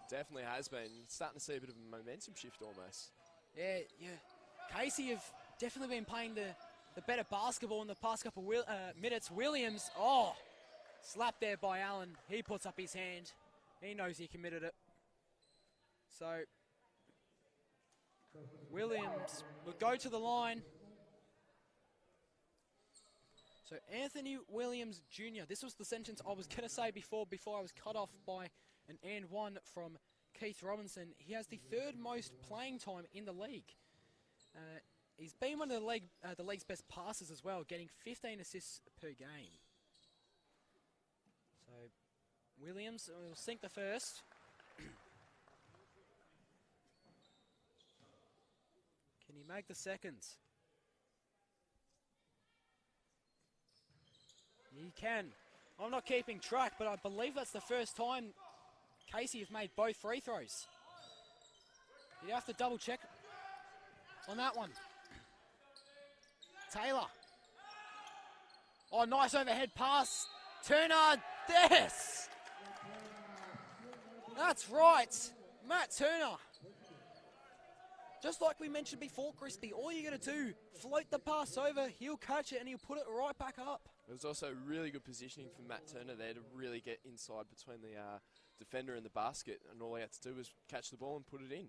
Definitely has been. Starting to see a bit of a momentum shift almost. Yeah. Casey have definitely been playing the better basketball in the past couple minutes. Williams, slapped there by Allen. He puts up his hand. He knows he committed it. So Williams will go to the line. So Anthony Williams Jr. This was the sentence I was going to say before I was cut off by an and one from Keith Robinson. He has the third most playing time in the league. He's been one of the league's best passers as well, getting 15 assists per game. So Williams will sink the first. Can he make the second? He can. I'm not keeping track, but I believe that's the first time Casey have made both free throws. You have to double check on that one. Taylor. Oh, nice overhead pass. Turner, yes! That's right. Matt Turner. Just like we mentioned before, Crispy, all you got to do, float the pass over, he'll catch it and he'll put it right back up. It was also really good positioning from Matt Turner there to really get inside between the defender and the basket, and all he had to do was catch the ball and put it in.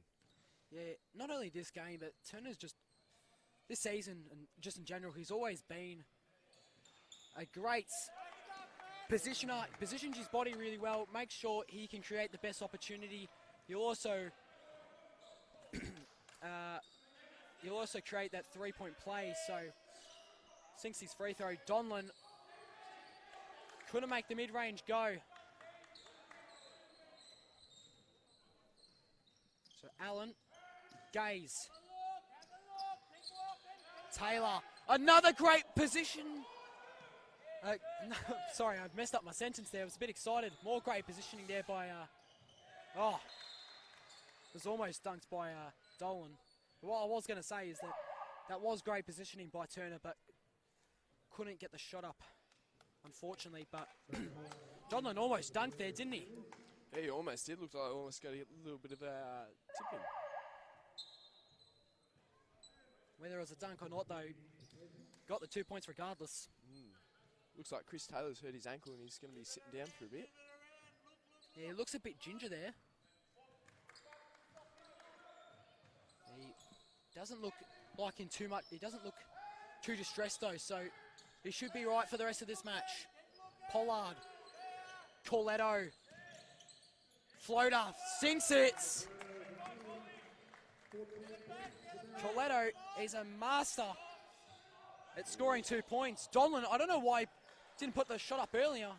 Yeah, not only this game, but Turner's just, this season and just in general, he's always been a great positioner, positions his body really well, makes sure he can create the best opportunity. He'll also create that three-point play, so sinks his free throw. Donlin couldn't make the mid-range go. So Allen, Gaze, Taylor, another great position. No, sorry, I've messed up my sentence there. I was a bit excited. More great positioning there by, it was almost dunked by Dolan. What I was going to say is that was great positioning by Turner, but couldn't get the shot up, unfortunately. But Donlin almost dunked there, didn't he? Yeah, he almost did. Looked like he almost got a little bit of a tip in. Whether it was a dunk or not, though, got the 2 points regardless. Looks like Chris Taylor's hurt his ankle and he's going to be sitting down for a bit. Yeah, he looks a bit ginger there. He doesn't look like in too much. He doesn't look too distressed though, so he should be right for the rest of this match. Pollard, Corletto, floater, sinks it. Corletto is a master at scoring 2 points. Donlin, I don't know why he didn't put the shot up earlier.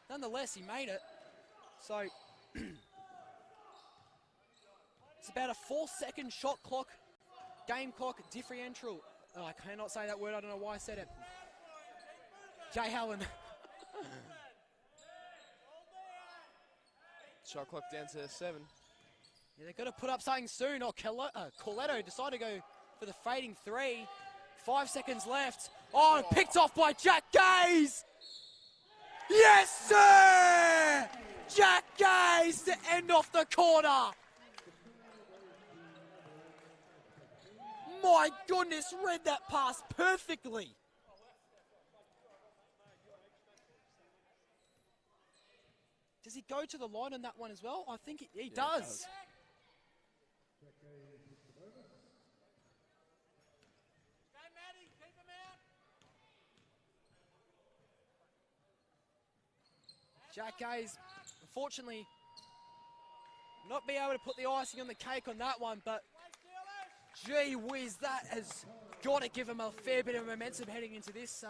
Nonetheless, he made it. So it's about a 4-second shot clock, game clock differential. Oh, I cannot say that word. I don't know why I said it. Jay Allen. Shot clock down to 7. Yeah, they've got to put up something soon. Or Corletto decided to go for the fading 3. 5 seconds left. Oh, picked off by Jack Gaze. Yes, sir! Jack Gaze to end off the quarter. My goodness, read that pass perfectly. Does he go to the line on that one as well? I think he Yeah, does. Jack Hayes, unfortunately, not be able to put the icing on the cake on that one, but gee whiz, that has got to give him a fair bit of momentum heading into this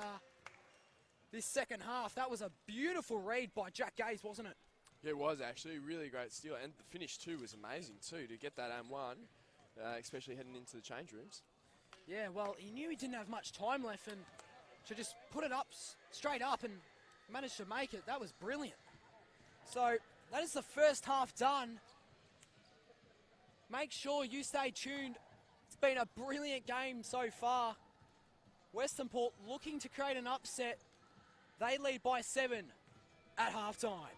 this second half. That was a beautiful read by Jack Hayes, wasn't it? Yeah, it was actually really great steal, and the finish too was amazing too to get that M1, especially heading into the change rooms. Yeah, well, he knew he didn't have much time left and to just put it up straight up and managed to make it. That was brilliant. So that is the first half done. Make sure you stay tuned. It's been a brilliant game so far. Western Port looking to create an upset. They lead by 7 at halftime.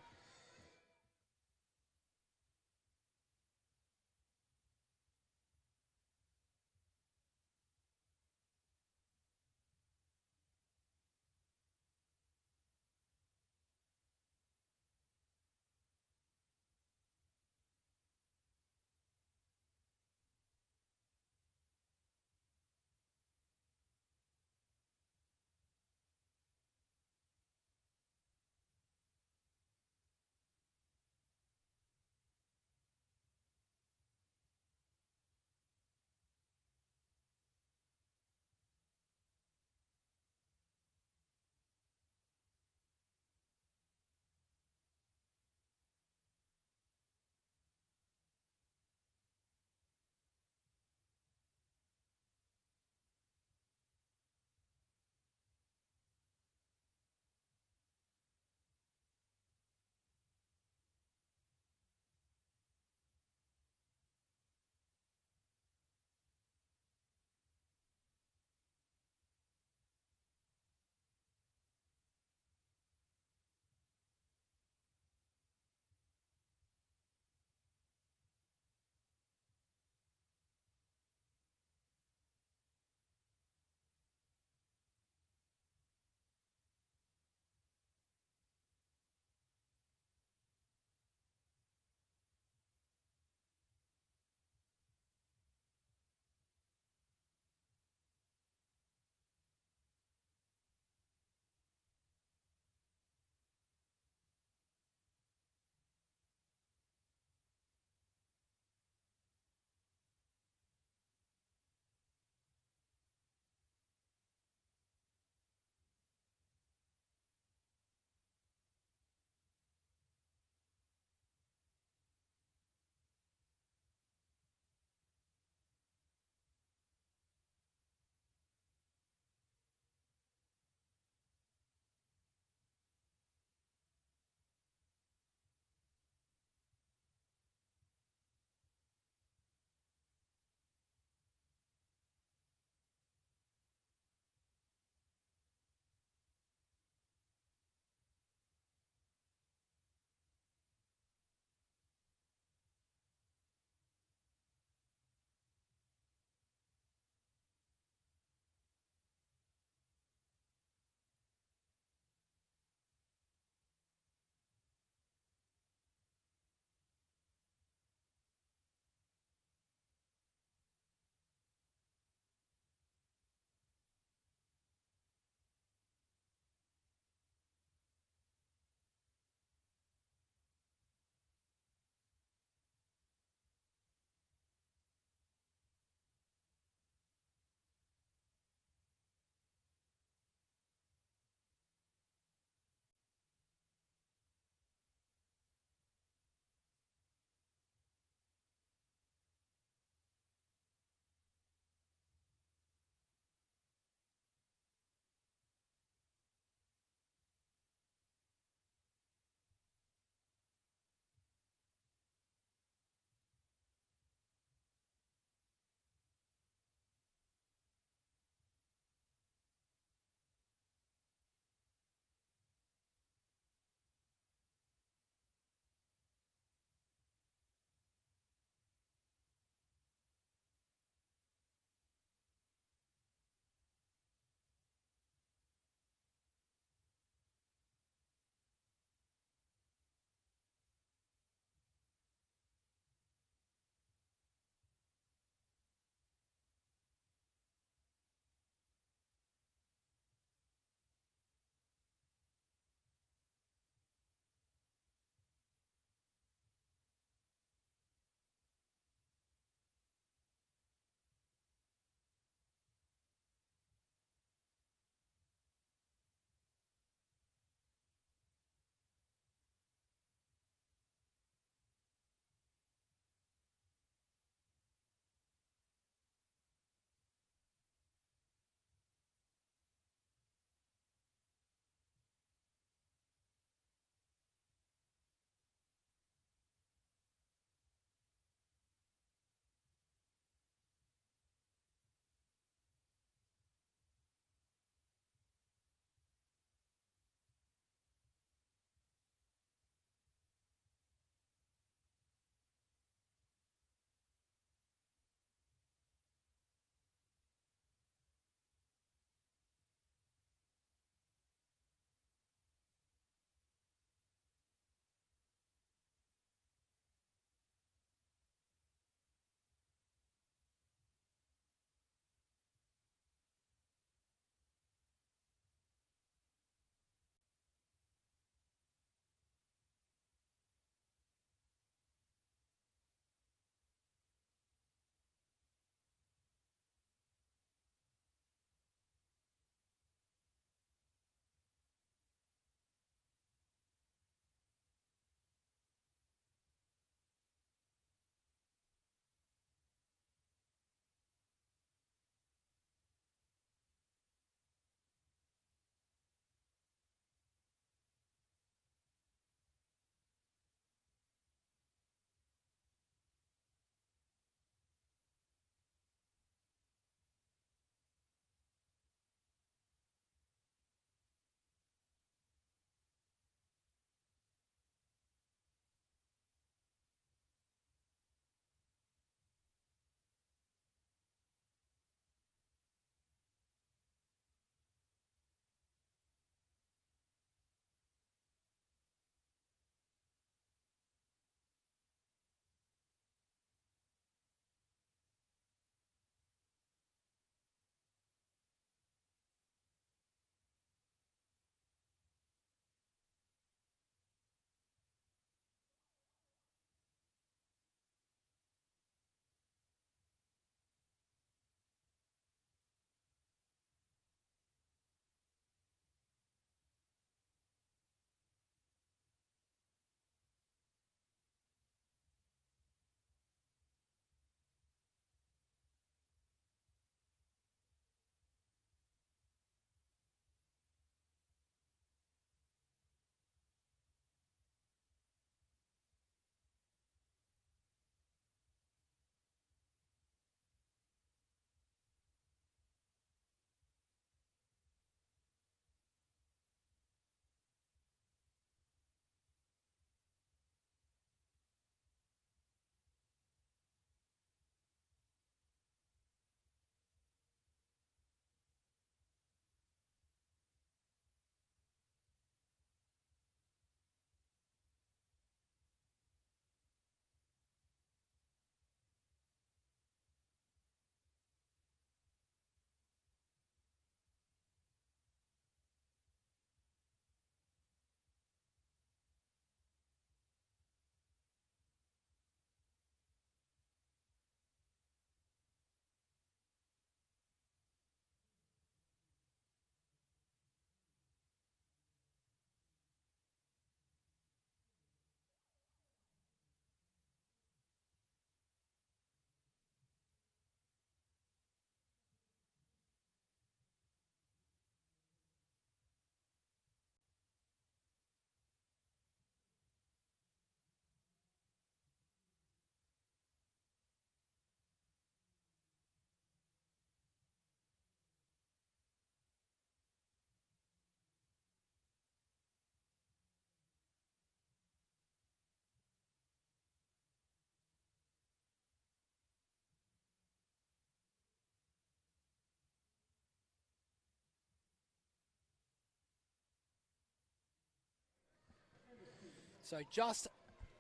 So just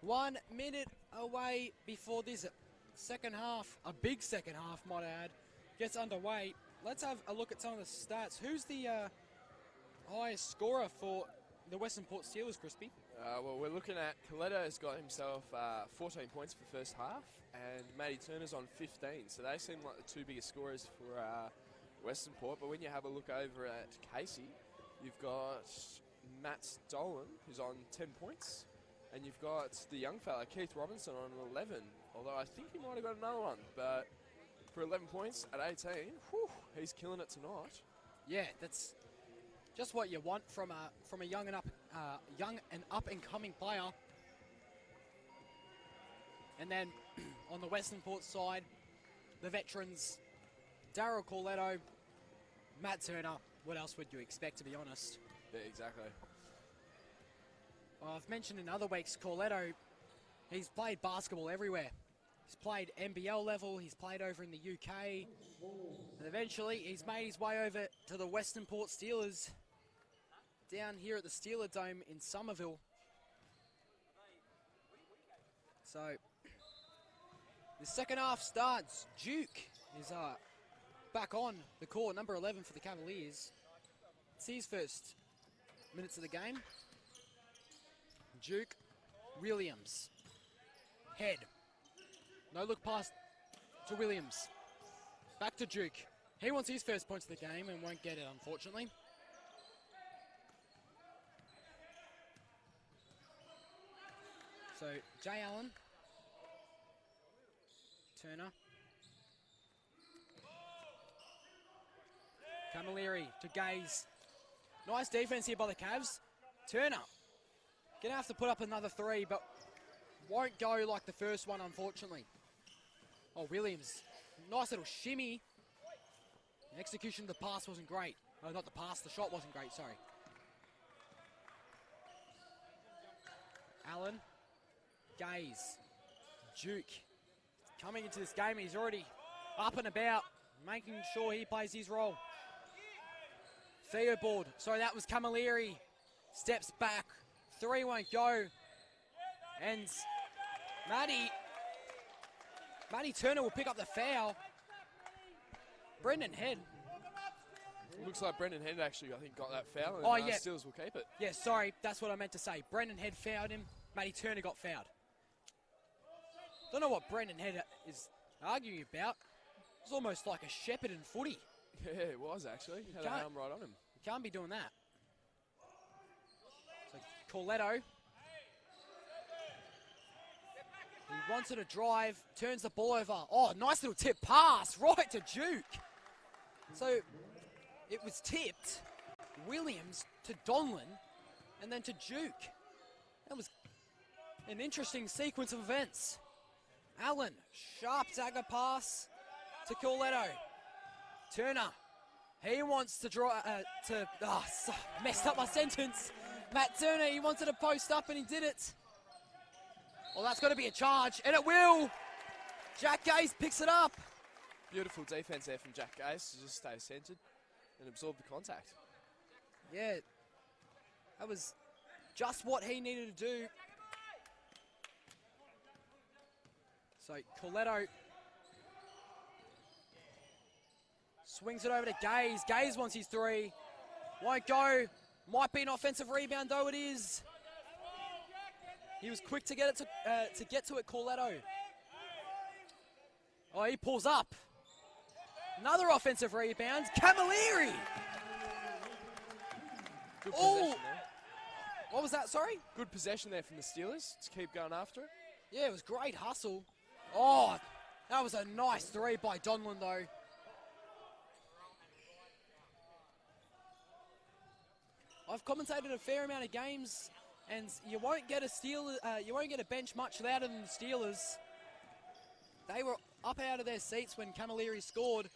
1 minute away before this second half, a big second half, might I add, gets underway. Let's have a look at some of the stats. Who's the highest scorer for the Western Port Steelers, Crispy? Well, we're looking at Coletto has got himself 14 points for the first half, and Matty Turner's on 15. So they seem like the two biggest scorers for Western Port. But when you have a look over at Casey, you've got Matt Dolan, who's on 10 points, and you've got the young fella, Keith Robinson, on 11. Although I think he might have got another one, but for 11 points at 18, whew, he's killing it tonight. Yeah, that's just what you want from a young and up and coming player. And then on the Western Port side, the veterans, Daryl Coletto, Matt Turner. What else would you expect, to be honest? Yeah, exactly. Well, I've mentioned in other weeks, Coletto, he's played basketball everywhere. He's played NBL level, he's played over in the UK, and eventually he's made his way over to the Western Port Steelers down here at the Steeler Dome in Somerville. So, the second half starts. Duke is back on the court, number 11 for the Cavaliers. It's his first minutes of the game. Duke, Williams, head. No look pass to Williams. Back to Duke. He wants his first points of the game and won't get it, unfortunately. So, Jay Allen. Turner. Camilleri to Gaze. Nice defense here by the Cavs. Turner. Gonna have to put up another three, but won't go like the first one, unfortunately. Oh, Williams. Nice little shimmy. The execution of the pass wasn't great. Oh, not the pass, the shot wasn't great, sorry. Allen. Gaze. Duke. Coming into this game, he's already up and about, making sure he plays his role. Theobald. Sorry, that was Camilleri. Steps back. Three won't go. And Matty Turner will pick up the foul. Brendan Head. Looks like Brendan Head actually, I think, got that foul, and yeah. Steelers will keep it. Yeah, sorry, that's what I meant to say. Brendan Head fouled him. Matty Turner got fouled. Don't know what Brendan Head is arguing about. It's almost like a shepherd in footy. Yeah, it was actually. Had a arm right on him. You can't be doing that. So Coletto. He wanted to drive, turns the ball over. Oh, nice little tip pass right to Duke. So it was tipped. Williams to Donlan and then to Duke. That was an interesting sequence of events. Allen, sharp dagger pass to Coletto. Turner, he wants to draw, messed up my sentence. Matt Turner, he wanted to post up and he did it. Well, that's got to be a charge, and it will. Jack Gaze picks it up. Beautiful defense there from Jack Gaze to just stay centered and absorb the contact. Yeah, that was just what he needed to do. So Coletto swings it over to Gaze. Gaze wants his three. Won't go. Might be an offensive rebound, though it is. He was quick to get it, Coletto. Oh, he pulls up. Another offensive rebound. Camilleri. Good Oh, possession there. what was that, sorry? Good possession there from the Steelers to keep going after it. Yeah, it was great hustle. Oh, that was a nice three by Donlan, though. I've commentated a fair amount of games, and you won't get a bench much louder than the Steelers. They were up out of their seats when Camilleri scored.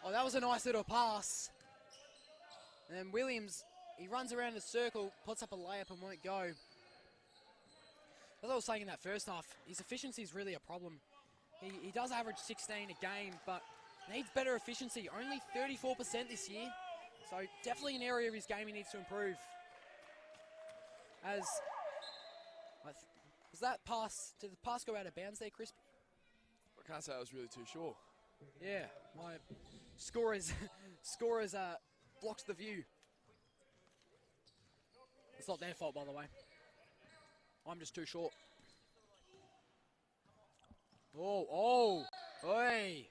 Oh, that was a nice little pass. And then Williams, he runs around the circle, puts up a layup and won't go. As I was saying in that first half, his efficiency is really a problem. He does average 16 a game, but needs better efficiency. Only 34% this year. So definitely an area of his game he needs to improve. As Was that pass? Did the pass go out of bounds there, Crispy? I can't say I was really too sure. Yeah, my scorers blocks the view. It's not their fault, by the way. I'm just too short. Oh, hey!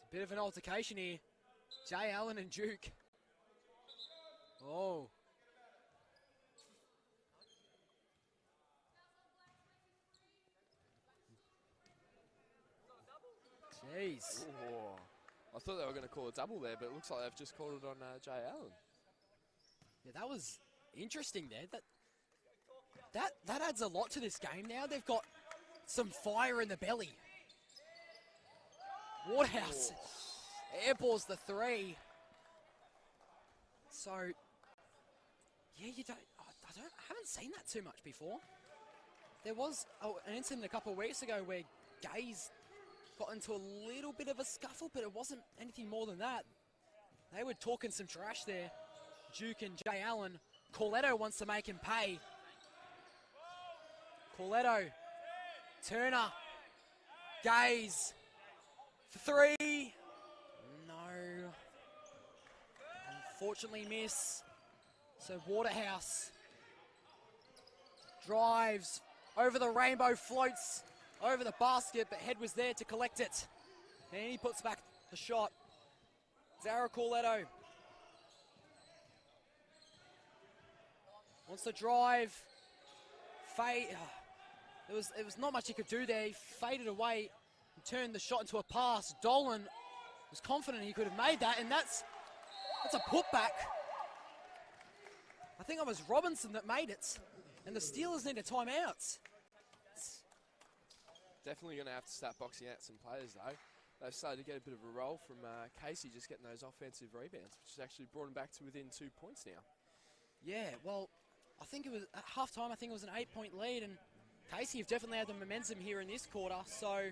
It's a bit of an altercation here. Jay Allen and Duke. Oh. Jeez. Oh, I thought they were going to call a double there, but it looks like they've just called it on Jay Allen. Yeah, that was interesting there. That adds a lot to this game now. They've got some fire in the belly. Waterhouse airballs the 3. So, yeah, I haven't seen that too much before. There was an incident a couple of weeks ago where Gaze got into a little bit of a scuffle, but it wasn't anything more than that. They were talking some trash there. Duke and Jay Allen. Corletto wants to make him pay. Corletto. Turner. Gaze. For 3. No. Unfortunately miss. So Waterhouse drives over the rainbow, floats over the basket, but Head was there to collect it. And he puts back the shot. Zara Corletto wants to drive. Fade. It was not much he could do there. He faded away and turned the shot into a pass. Dolan was confident he could have made that, and that's a putback. I think it was Robinson that made it, and the Steelers need a timeout. Definitely going to have to start boxing out some players, though. They've started to get a bit of a roll from Casey just getting those offensive rebounds, which has actually brought them back to within 2 points now. Yeah, well, I think it was at halftime, I think it was an 8-point lead, and Casey have definitely had the momentum here in this quarter, so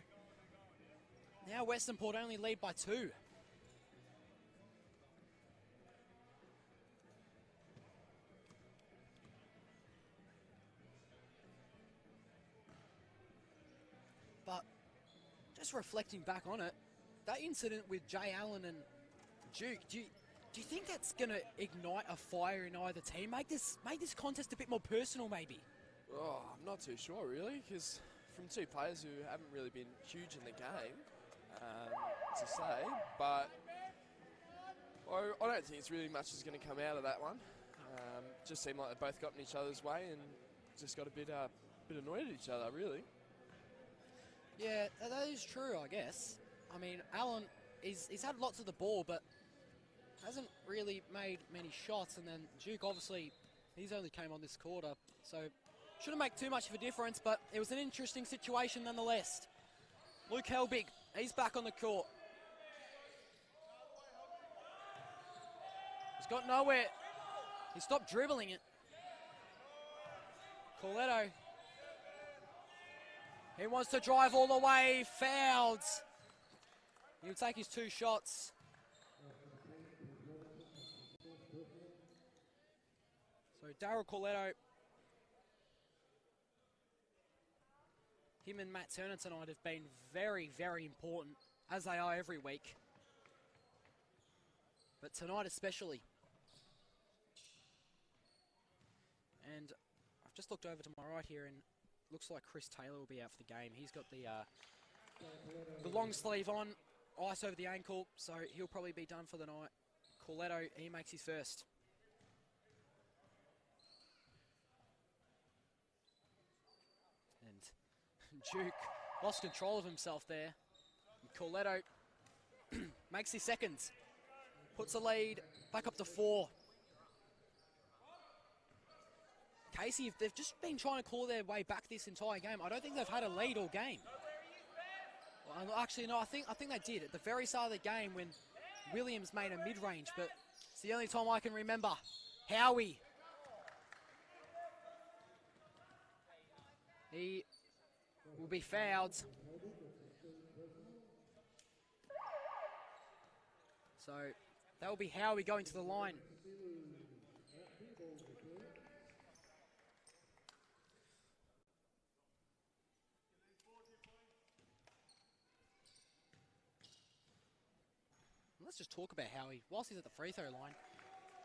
now Western Port only lead by 2. But just reflecting back on it, that incident with Jay Allen and Duke, do you think that's going to ignite a fire in either team? Make this contest a bit more personal, maybe? Oh, I'm not too sure, really, because from 2 players who haven't really been huge in the game, to say, but I don't think it's really much is going to come out of that one. Just seemed like they both got in each other's way and just got a bit annoyed at each other, really. Yeah, that is true, I guess. I mean, Allen, he's had lots of the ball, but hasn't really made many shots. And then Duke, obviously, he's only came on this quarter, so shouldn't make too much of a difference, but it was an interesting situation nonetheless. Luke Helbig, he's back on the court. He's got nowhere. He stopped dribbling it. Corletto. He wants to drive all the way, fouled. He'll take his 2 shots. So Daryl Corletto, him and Matt Turner tonight have been very, very important, as they are every week. But tonight especially. And I've just looked over to my right here, and looks like Chris Taylor will be out for the game. He's got the long sleeve on, ice over the ankle, so he'll probably be done for the night. Corletto, he makes his first. And Duke lost control of himself there. And Corletto makes his second. Puts the lead back up to 4. Casey, they've just been trying to claw their way back this entire game. I don't think they've had a lead all game. Well, actually, no, I think they did at the very start of the game when Williams made a mid-range, but it's the only time I can remember. Howie. He will be fouled. So that will be Howie going to the line. let's just talk about how whilst he's at the free throw line,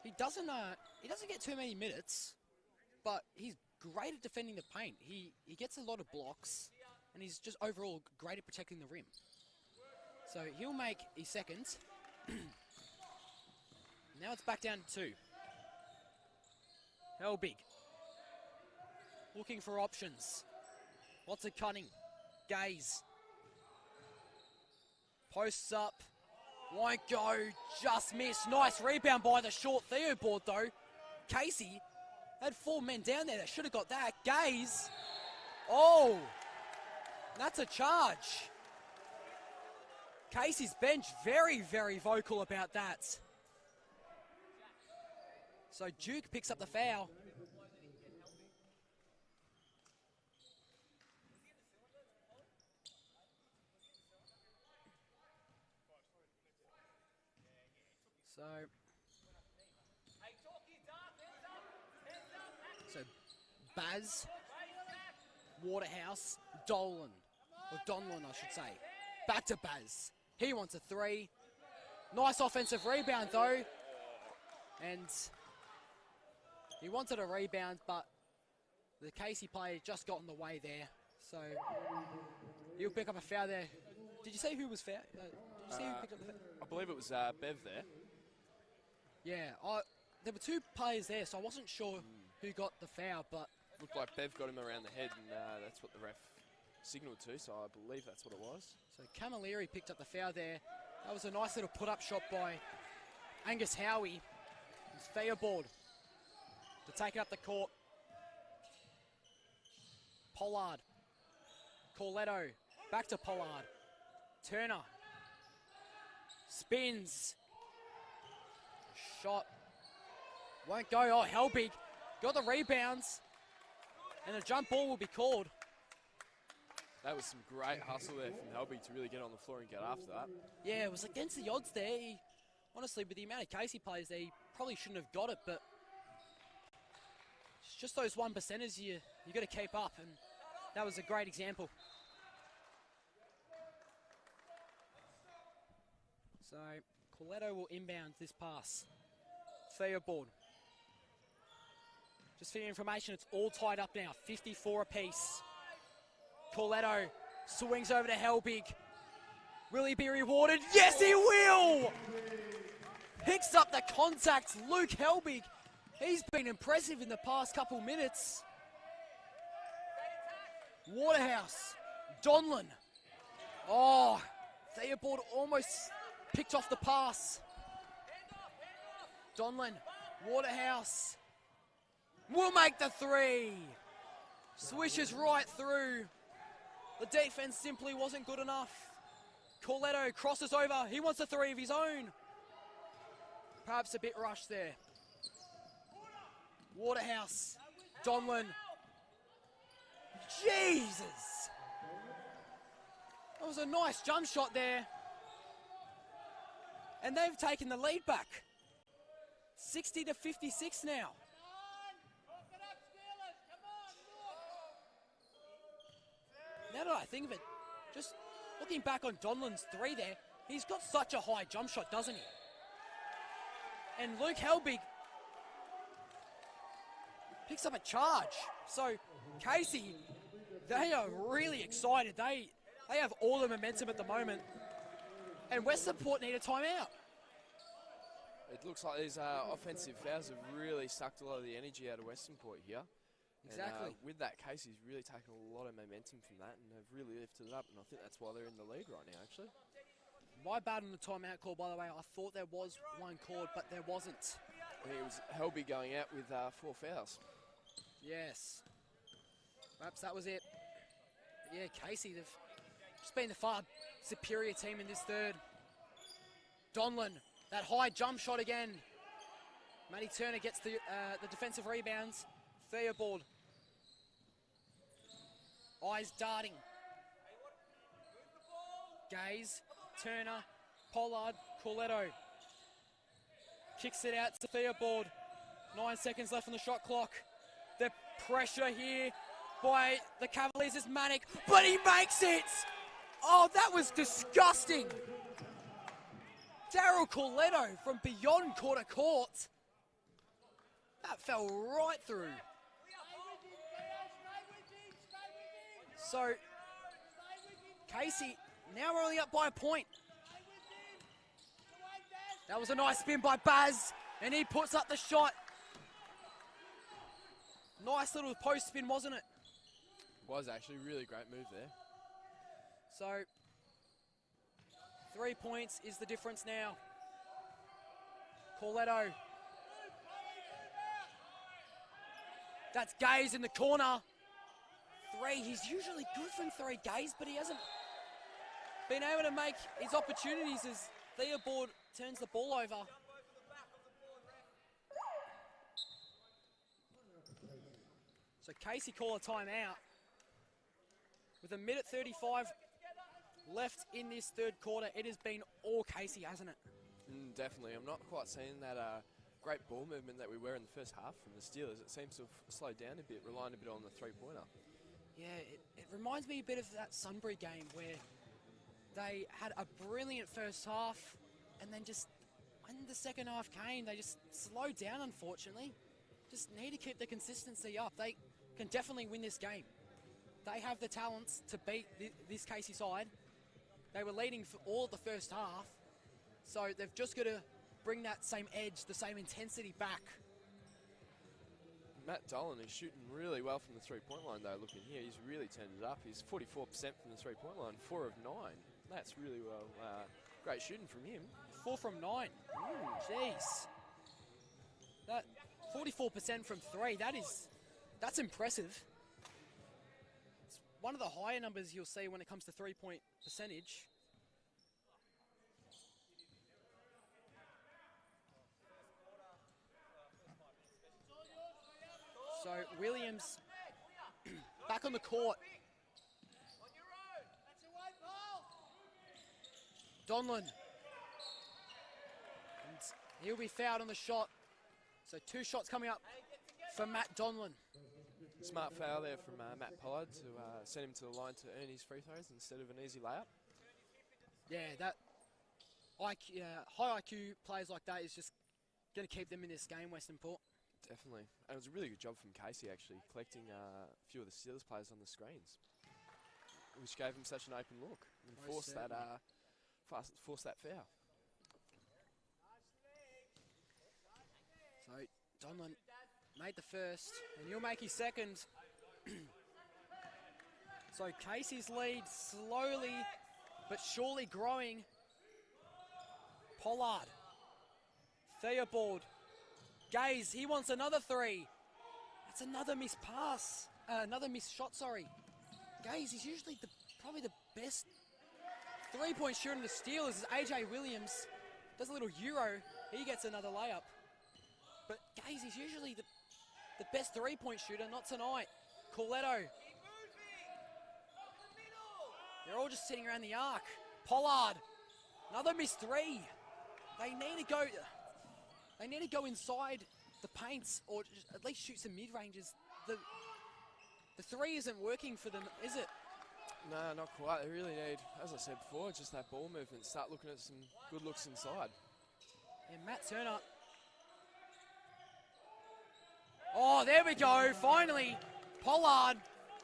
he doesn't get too many minutes, but he's great at defending the paint. He gets a lot of blocks, and he's just overall great at protecting the rim. So he'll make his second. Now it's back down to 2. Helbig. Looking for options. Lots of cutting. Gaze. Posts up. Won't go. Just missed. Nice rebound by the short Theobald though. Casey had 4 men down there that should have got that. Gaze. Oh. That's a charge. Casey's bench very, very vocal about that. So Duke picks up the foul. So Baz, Waterhouse, Donlin, I should say. Back to Baz. He wants a 3. Nice offensive rebound though. And he wanted a rebound, but the Casey player just got in the way there. So he'll pick up a foul there. Did you say who was foul? Did you see who picked up the foul? I believe it was Bev there. Yeah, there were 2 players there, so I wasn't sure who got the foul, but... Looked like Bev got him around the head, and that's what the ref signalled to, so I believe that's what it was. So Camilleri picked up the foul there. That was a nice little put-up shot by Angus Howie. Theobald to take it up the court. Pollard. Corletto. Back to Pollard. Turner. Spins. Shot. Won't go. Oh, Helbig got the rebounds. And a jump ball will be called. That was some great hustle there from Helbig to really get on the floor and get after that. Yeah, it was against the odds there. Honestly, with the amount of Casey players there, he probably shouldn't have got it, but it's just those 1%ers you got to keep up, and that was a great example. So, Corletto will inbound this pass. Theobald. Just for your information, it's all tied up now. 54 apiece. Corletto swings over to Helbig. Will he be rewarded? Yes, he will! Picks up the contact. Luke Helbig. He's been impressive in the past couple minutes. Waterhouse. Donlin. Oh, Theobald almost picked off the pass. Donlin. Waterhouse. Will make the 3. Swishes right through. The defense simply wasn't good enough. Corletto crosses over. He wants a 3 of his own. Perhaps a bit rushed there. Waterhouse. Donlin. Jesus. That was a nice jump shot there. And they've taken the lead back. 60 to 56 now. Now that I think of it, just looking back on Donlin's 3 there, he's got such a high jump shot, doesn't he? And Luke Helbig picks up a charge. So Casey, they are really excited. They have all the momentum at the moment. And Western Port need a timeout. It looks like these offensive fouls have really sucked a lot of the energy out of Western Port here. Exactly. And, with that, Casey's really taken a lot of momentum from that, and they've really lifted it up, and I think that's why they're in the lead right now, actually. My bad on the timeout call, by the way. I thought there was one called, but there wasn't. I think it was Helbig going out with 4 fouls. Yes. Perhaps that was it. But yeah, Casey, they've just been the far superior team in this third. Donlin, that high jump shot again. Matty Turner gets the defensive rebounds. Theobald. Eyes darting. Gaze, Turner, Pollard, Corletto. Kicks it out to Theobald. 9 seconds left on the shot clock. The pressure here by the Cavaliers is manic, but he makes it! Oh, that was disgusting. Daryl Corletto from beyond quarter court. That fell right through. So, Casey, now we're only up by a point. That was a nice spin by Baz, and he puts up the shot. Nice little post spin, wasn't it? Was actually a really great move there. So, 3 points is the difference now. Corletto. That's Gaze in the corner. 3, he's usually good from 3, Gaze, but he hasn't been able to make his opportunities as Theobald turns the ball over. So Casey call a timeout. With a minute 35 left in this third quarter, it has been all Casey, hasn't it? Definitely. I'm not quite seeing that great ball movement that we were in the first half from the Steelers. It seems to have slowed down a bit, relying a bit on the three-pointer. Yeah, it reminds me a bit of that Sunbury game where they had a brilliant first half, and then just when the second half came, they just slowed down, unfortunately. Just need to keep the consistency up. They can definitely win this game. They have the talents to beat this Casey side. They were leading for all of the first half, so they've just got to bring that same edge, the same intensity back. Matt Dolan is shooting really well from the three-point line, though. Looking here, he's really turned it up. He's 44% from the three-point line, 4 of 9. That's really well. Great shooting from him. 4 from 9. Jeez. That 44% from 3. That's impressive. It's one of the higher numbers you'll see when it comes to three-point percentage. So Williams back on the court. Donlin. And he'll be fouled on the shot. So 2 shots coming up for Matt Donlin. Smart foul there from Matt Pollard to send him to the line to earn his free throws instead of an easy layup. Yeah, that IQ, high IQ players like that is just going to keep them in this game, Western Port. Definitely. And it was a really good job from Casey, actually, collecting a few of the Steelers players on the screens, which gave him such an open look and forced that foul. So Donlin made the first, and he'll make his second. So Casey's lead slowly but surely growing. Pollard, Theobald, Gaze, he wants another 3. That's another missed pass, another missed shot, sorry. Gaze is usually probably the best three-point shooter in the Steelers is AJ Williams. Does a little euro, he gets another layup. But Gaze is usually the best three-point shooter, not tonight. Corletto. They're all just sitting around the arc. Pollard, another missed 3. They need to go inside the paints or just at least shoot some mid-ranges. The 3 isn't working for them, is it? No, not quite. They really need, as I said before, just that ball movement. Start looking at some good looks inside. And Matt Turner. Oh, there we go. Finally, Pollard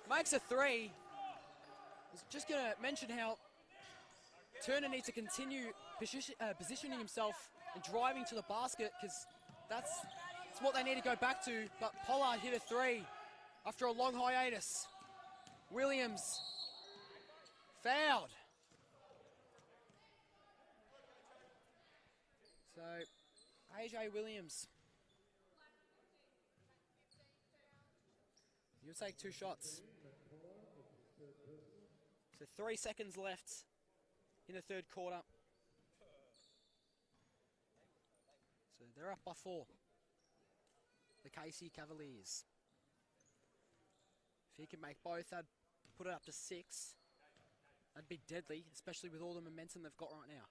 makes a 3. I was just going to mention how Turner needs to continue positioning himself and driving to the basket because that's what they need to go back to. But Pollard hit a 3 after a long hiatus. Williams fouled. So AJ Williams. You'll take 2 shots. So 3 seconds left in the third quarter. So they're up by 4. The KC Cavaliers. If he can make both, that'd put it up to 6. That'd be deadly, especially with all the momentum they've got right now.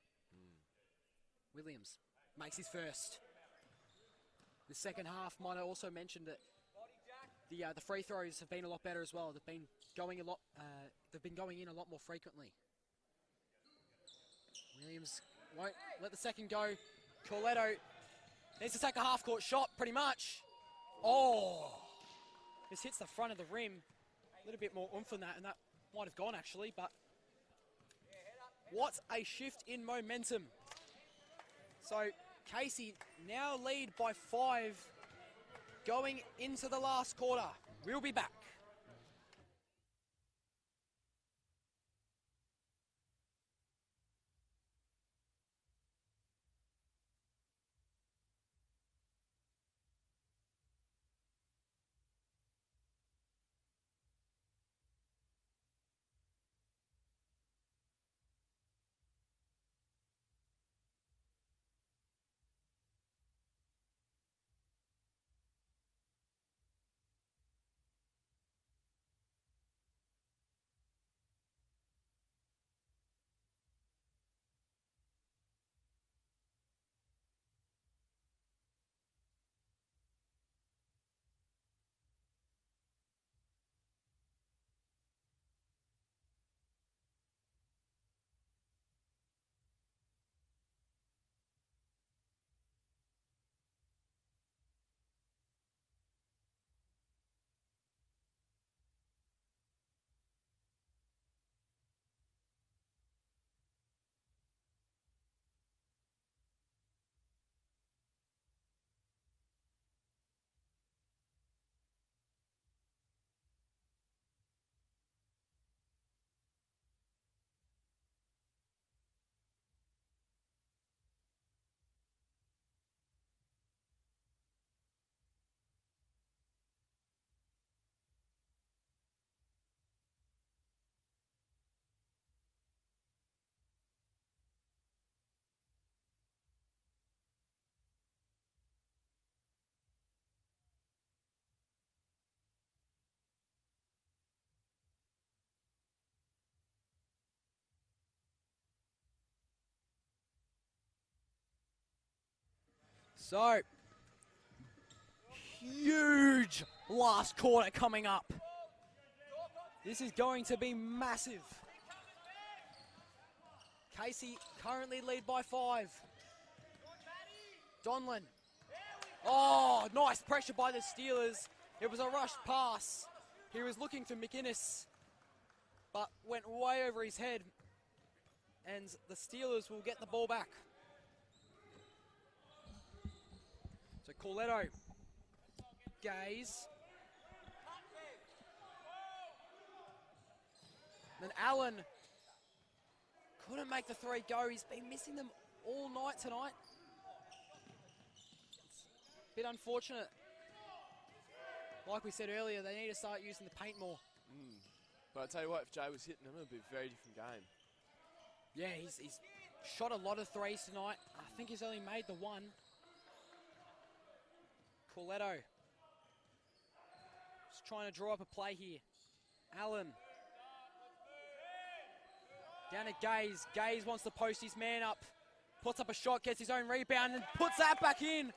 Williams makes his first. The second half, might have also mentioned that the free throws have been a lot better as well. They've been going in a lot more frequently. Williams Won't let the second go. Corletto needs to take a half-court shot, pretty much. Oh! This hits the front of the rim. A little bit more oomph than that, and that might have gone, actually, but what a shift in momentum. So, Casey now lead by 5 going into the last quarter. We'll be back. So, huge last quarter coming up. This is going to be massive. Casey currently lead by 5. Donlan. Oh, nice pressure by the Steelers. It was a rushed pass. He was looking for McInnes, but went way over his head. And the Steelers will get the ball back. So Corletto, Gaze. Then Allen couldn't make the 3 go. He's been missing them all night tonight. It's a bit unfortunate. Like we said earlier, they need to start using the paint more. But I tell you what, if Jay was hitting them, it would be a very different game. Yeah, he's shot a lot of 3s tonight. I think he's only made the 1. Corletto just trying to draw up a play here. Allen down to Gaze. Gaze wants to post his man up, puts up a shot, gets his own rebound and puts that back in.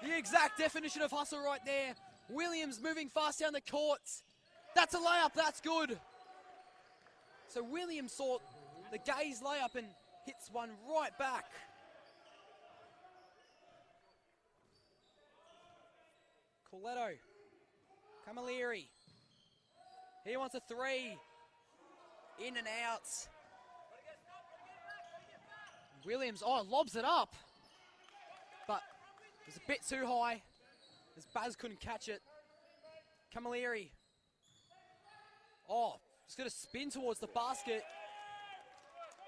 The exact definition of hustle right there. Williams moving fast down the court. That's a layup, that's good. So Williams saw the Gaze layup and hits one right back. Corletto, Camilleri, he wants a 3, in and out. Williams, lobs it up, but it was a bit too high, as Baz couldn't catch it. Camilleri, he's going to spin towards the basket.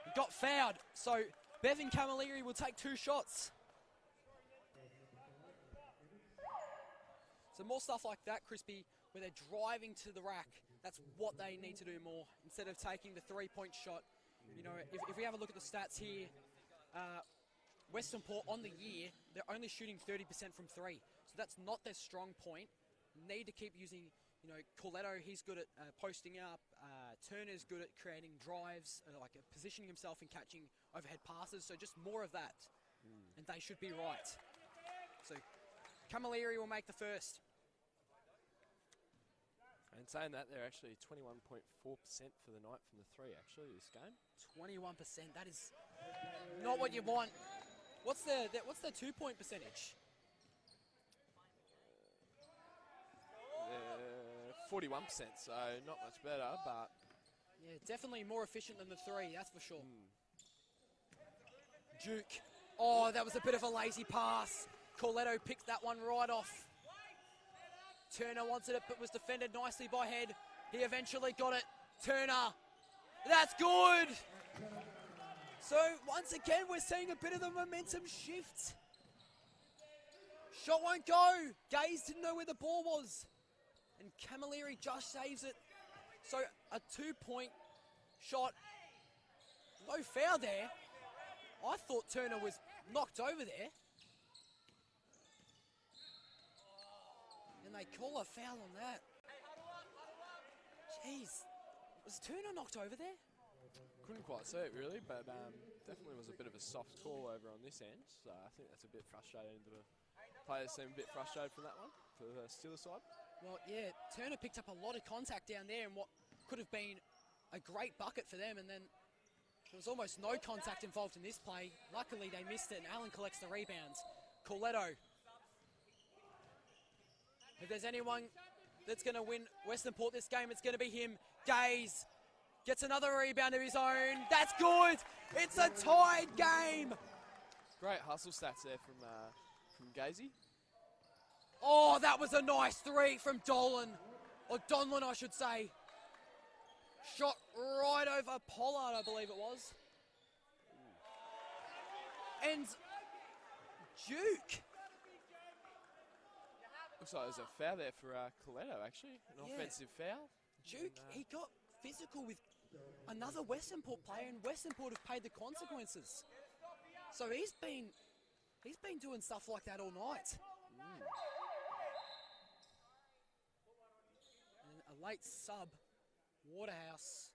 He got fouled, so Bevan Camilleri will take 2 shots. So more stuff like that, Crispy, where they're driving to the rack. That's what they need to do more, instead of taking the 3-point shot. You know, if we have a look at the stats here, Western Port on the year, they're only shooting 30% from 3. So that's not their strong point. Need to keep using, you know, Corletto, he's good at posting up. Turner's good at creating drives, positioning himself and catching overhead passes. So just more of that, and they should be right. So Camilleri will make the first. And saying that, they're actually 21.4% for the night from the 3, actually, this game. 21%, that is Not what you want. What's their 2-point percentage? 41%, so not much better, but Yeah, definitely more efficient than the 3, that's for sure. Duke. Oh, that was a bit of a lazy pass. Corletto picked that one right off. Turner wanted it, but was defended nicely by Head. He eventually got it. Turner. That's good. So, once again, we're seeing a bit of the momentum shift. Shot won't go. Gaze didn't know where the ball was. And Camilleri just saves it. So, a 2-point shot. No foul there. I thought Turner was knocked over there. And they call a foul on that. Jeez. Was Turner knocked over there? couldn't quite see it really, but definitely was a bit of a soft call over on this end. So I think that's a bit frustrating. The players seem a bit frustrated from that one for the Steelers side. Well, yeah, Turner picked up a lot of contact down there and what could have been a great bucket for them, and then there was almost no contact involved in this play. Luckily, they missed it, and Allen collects the rebounds. Corletto. If there's anyone that's going to win Western Port this game, it's going to be him. Gaze gets another rebound of his own. That's good. It's a tied game. Great hustle stats there from Gazy. Oh, that was a nice 3 from Dolan. Or Donlan, I should say. Shot right over Pollard, I believe it was. And Duke. Looks like there's a foul there for Coletto, actually. An offensive foul. Duke, he got physical with another Western Port player, and Western Port have paid the consequences. So he's been doing stuff like that all night. And a late sub, Waterhouse,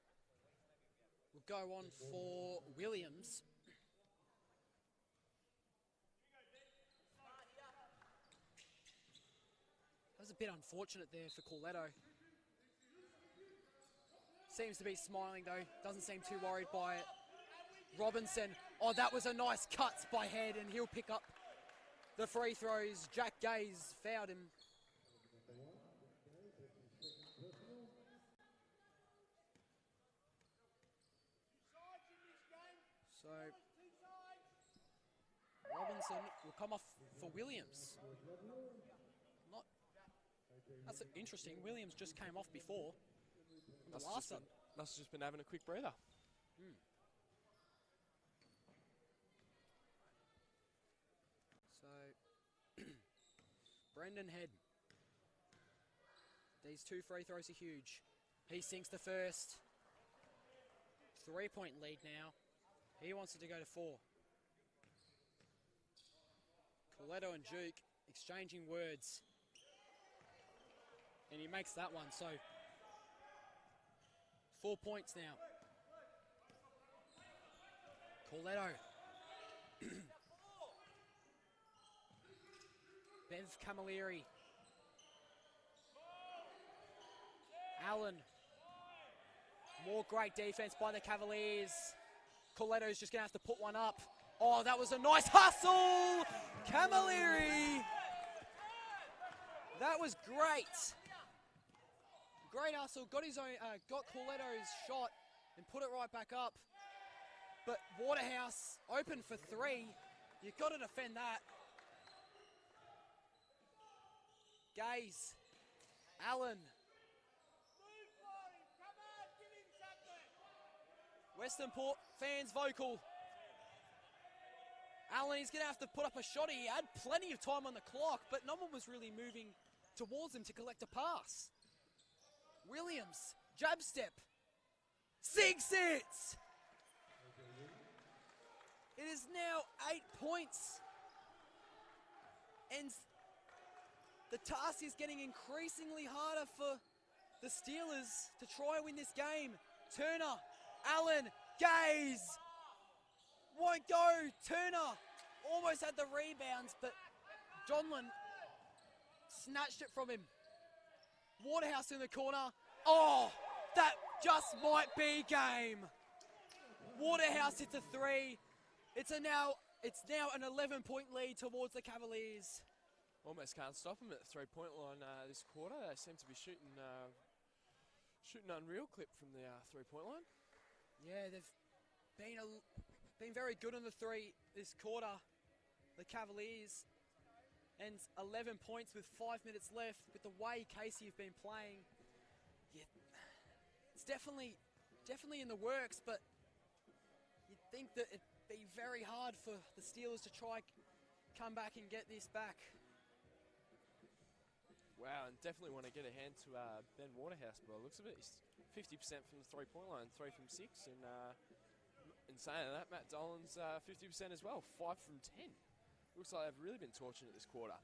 will go on for Williams. That was a bit unfortunate there for Corletto. Seems to be smiling though, doesn't seem too worried by it. Robinson, oh, that was a nice cut by Head, and he'll pick up the free throws. Jack Gaze fouled him. So, Robinson will come off for Williams. That's interesting. Williams just came off before. Must have just been having a quick breather. So, Brendan Head. These 2 free throws are huge. He sinks the first. 3-point lead now. He wants it to go to 4. Coletto and Duke exchanging words. And he makes that one, so 4 points now. Coletto. Bev Camilleri. Allen. More great defense by the Cavaliers. Coletto's just going to have to put one up. Oh, that was a nice hustle! Camilleri! That was great. Great hustle, got his own, got Corletto's shot and put it right back up. But Waterhouse open for 3. You've got to defend that. Gaze, Allen. Western Port fans vocal. Allen, he's going to have to put up a shot. He had plenty of time on the clock, but no one was really moving towards him to collect a pass. Williams, jab step, sinks it! It is now 8 points. And the task is getting increasingly harder for the Steelers to try and win this game. Turner, Allen, Gaze, won't go. Turner almost had the rebounds, but Donlan snatched it from him. Waterhouse in the corner. Oh, that just might be game. Waterhouse hits a 3. It's now an 11-point lead towards the Cavaliers. Almost can't stop them at the three-point line this quarter. They seem to be shooting unreal clip from the three-point line. Yeah, they've been very good on the three this quarter, the Cavaliers. And 11 points with 5 minutes left. With the way Casey have been playing, yeah, it's definitely in the works, but you'd think that it'd be very hard for the Steelers to try come back and get this back. Wow, and definitely want to get a hand to Ben Waterhouse by the looks of it. He's 50% from the three-point line, 3 from 6, and in saying that, Matt Dolan's 50% as well, 5 from 10. Looks like they've really been torching it this quarter.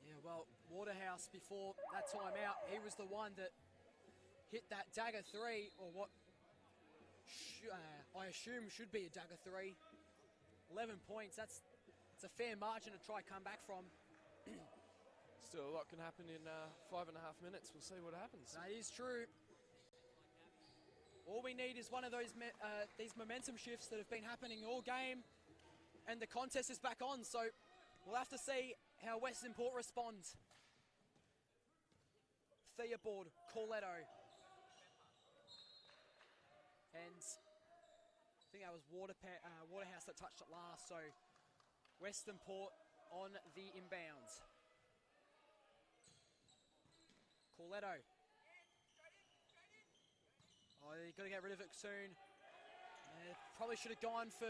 Yeah, well, Waterhouse before that timeout, he was the one that hit that dagger three, or what I assume should be a dagger three. 11 points, it's a fair margin to try come back from. Still a lot can happen in 5.5 minutes. We'll see what happens. That is true. All we need is one of those these momentum shifts that have been happening all game, and the contest is back on, so we'll have to see how Western Port respond. Theobald, Corletto. And I think that was Waterhouse that touched it last, so Western Port on the inbounds. Corletto. Oh, they've got to get rid of it soon. Probably should have gone for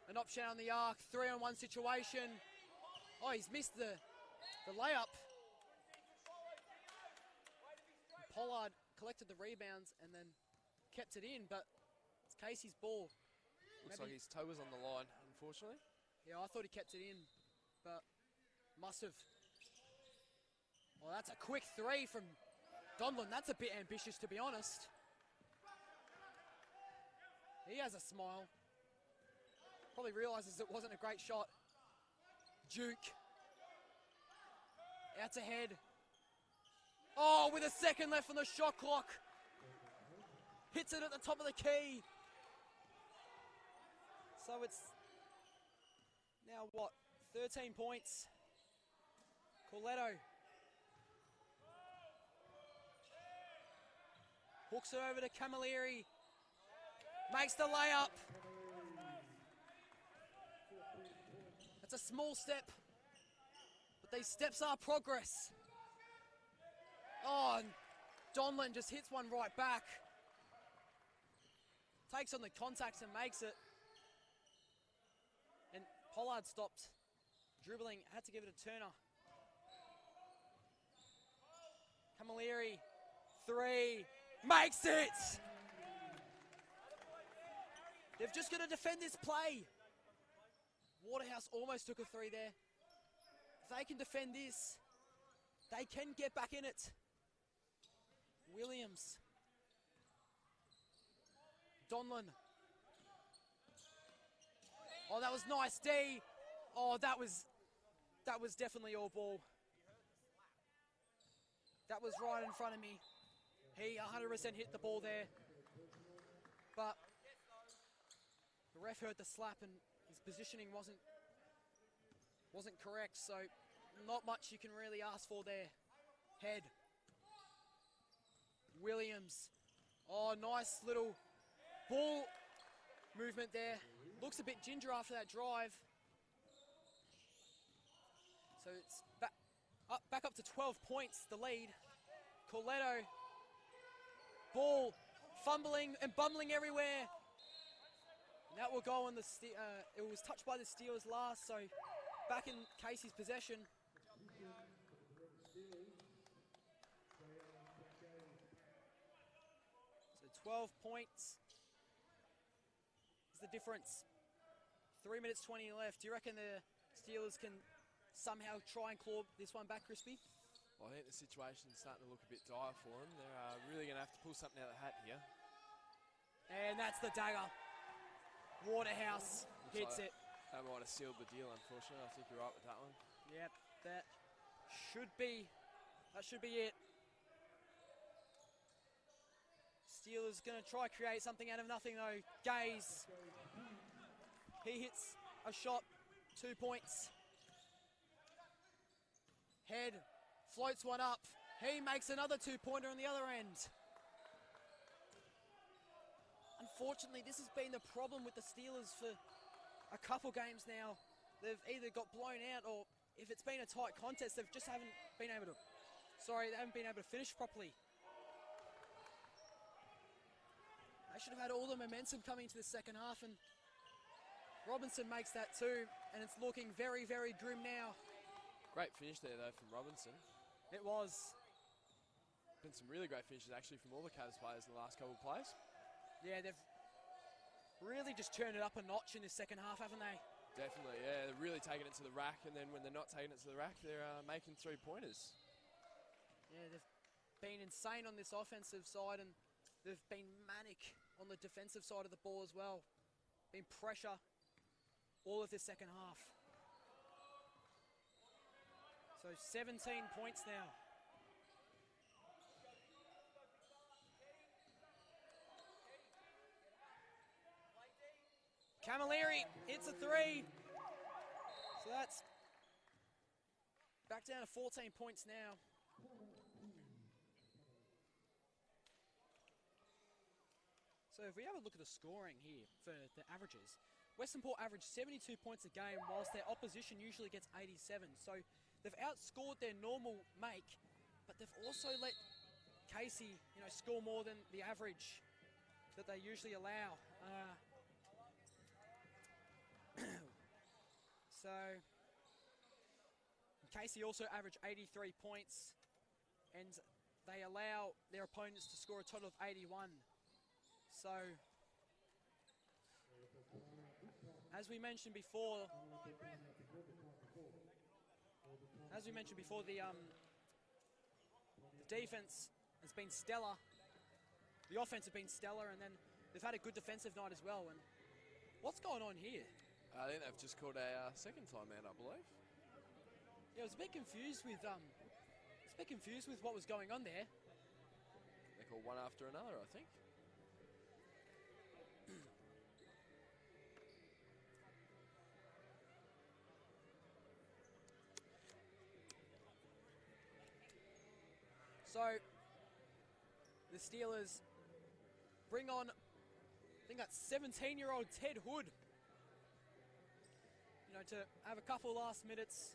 an option on the arc. 3-on-1 situation. Oh, he's missed the layup. Pollard collected the rebounds and then kept it in, but it's Casey's ball. Looks like his toe was on the line, unfortunately. Yeah, I thought he kept it in, but must have. Well, that's a quick three from Donlin. That's a bit ambitious, to be honest. He has a smile. Probably realises it wasn't a great shot. Duke. Out to head. Oh, with a second left on the shot clock. Hits it at the top of the key. So it's now what? 13 points. Corletto. Hooks it over to Camilleri. Makes the layup. That's a small step, but these steps are progress. Oh, and Donlin just hits one right back. Takes on the contacts and makes it. And Pollard stopped dribbling, had to give it to Turner. Camilleri, three, makes it! They've just got to defend this play. Waterhouse almost took a three there. If they can defend this, they can get back in it. Williams. Donlin. Oh, that was nice, D. Oh, that was definitely all ball. That was right in front of me. He 100% hit the ball there. But the ref heard the slap and his positioning wasn't correct, so not much you can really ask for there. Head. Williams. Oh, nice little ball movement there. Looks a bit ginger after that drive. So it's back up to 12 points, the lead. Corletto. Ball fumbling and bumbling everywhere. And that will go on the it was touched by the Steelers last, so back in Casey's possession. So 12 points is the difference. 3 minutes 20 left. Do you reckon the Steelers can somehow try and claw this one back, Crispy? Well, I think the situation's starting to look a bit dire for them. They're really going to have to pull something out of the hat here. And that's the dagger. Waterhouse hits it. That might have sealed the deal, unfortunately. I think you're right with that one. Yep, that should be it. Steelers going to try create something out of nothing though. Gaze. He hits a shot, 2 points. Head floats one up. He makes another 2-pointer on the other end. Unfortunately, this has been the problem with the Steelers for a couple games now. They've either got blown out, or if it's been a tight contest, they haven't been able to finish properly. They should have had all the momentum coming into the second half, and Robinson makes that too, and it's looking very, very grim now. Great finish there, though, from Robinson. It was. Been some really great finishes, actually, from all the Cavs players in the last couple of plays. Yeah, they've really just turned it up a notch in the second half, haven't they? Definitely, yeah. They're really taking it to the rack, and then when they're not taking it to the rack, they're making 3-pointers. Yeah, they've been insane on this offensive side, and they've been manic on the defensive side of the ball as well. Been pressure all of the second half. So 17 points now. Camilleri hits a 3. So that's back down to 14 points now. So if we have a look at the scoring here for the averages, Western Port averaged 72 points a game, whilst their opposition usually gets 87. So they've outscored their normal make, but they've also let Casey, score more than the average that they usually allow. So Casey also averaged 83 points, and they allow their opponents to score a total of 81. So, as we mentioned before, the defense has been stellar. The offense has been stellar, and then they've had a good defensive night as well. And what's going on here? I think they've just called a second timeout, I believe. Yeah, I was a bit confused with what was going on there. They call one after another, I think. So the Steelers bring on, I think that's 17-year-old Ted Hood, to have a couple last minutes.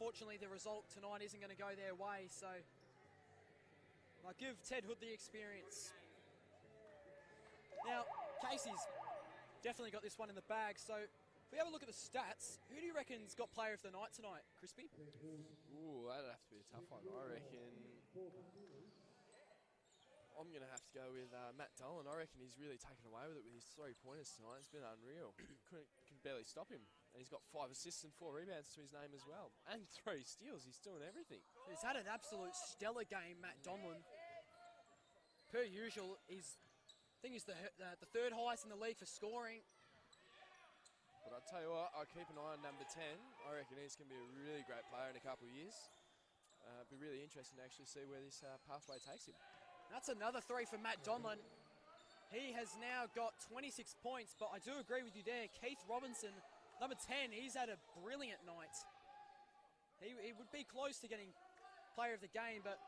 Fortunately, the result tonight isn't going to go their way, so I'll give Ted Hood the experience. Now, Casey's definitely got this one in the bag, so if we have a look at the stats, who do you reckon's got player of the night tonight, Crispy? Ooh, that'd have to be a tough one. I reckon I'm going to have to go with Matt Dolan. I reckon he's really taken away with it with his 3-pointers tonight. It's been unreal. Couldn't barely stop him. And he's got 5 assists and 4 rebounds to his name as well. And 3 steals. He's doing everything. He's had an absolute stellar game, Matt Donlan. Per usual, I think he's the third highest in the league for scoring. But I'll tell you what, I'll keep an eye on number 10. I reckon he's going to be a really great player in a couple of years. It'll be really interesting to actually see where this pathway takes him. That's another 3 for Matt Donlan. He has now got 26 points, but I do agree with you there. Keith Robinson, number 10, he's had a brilliant night. He would be close to getting player of the game, but...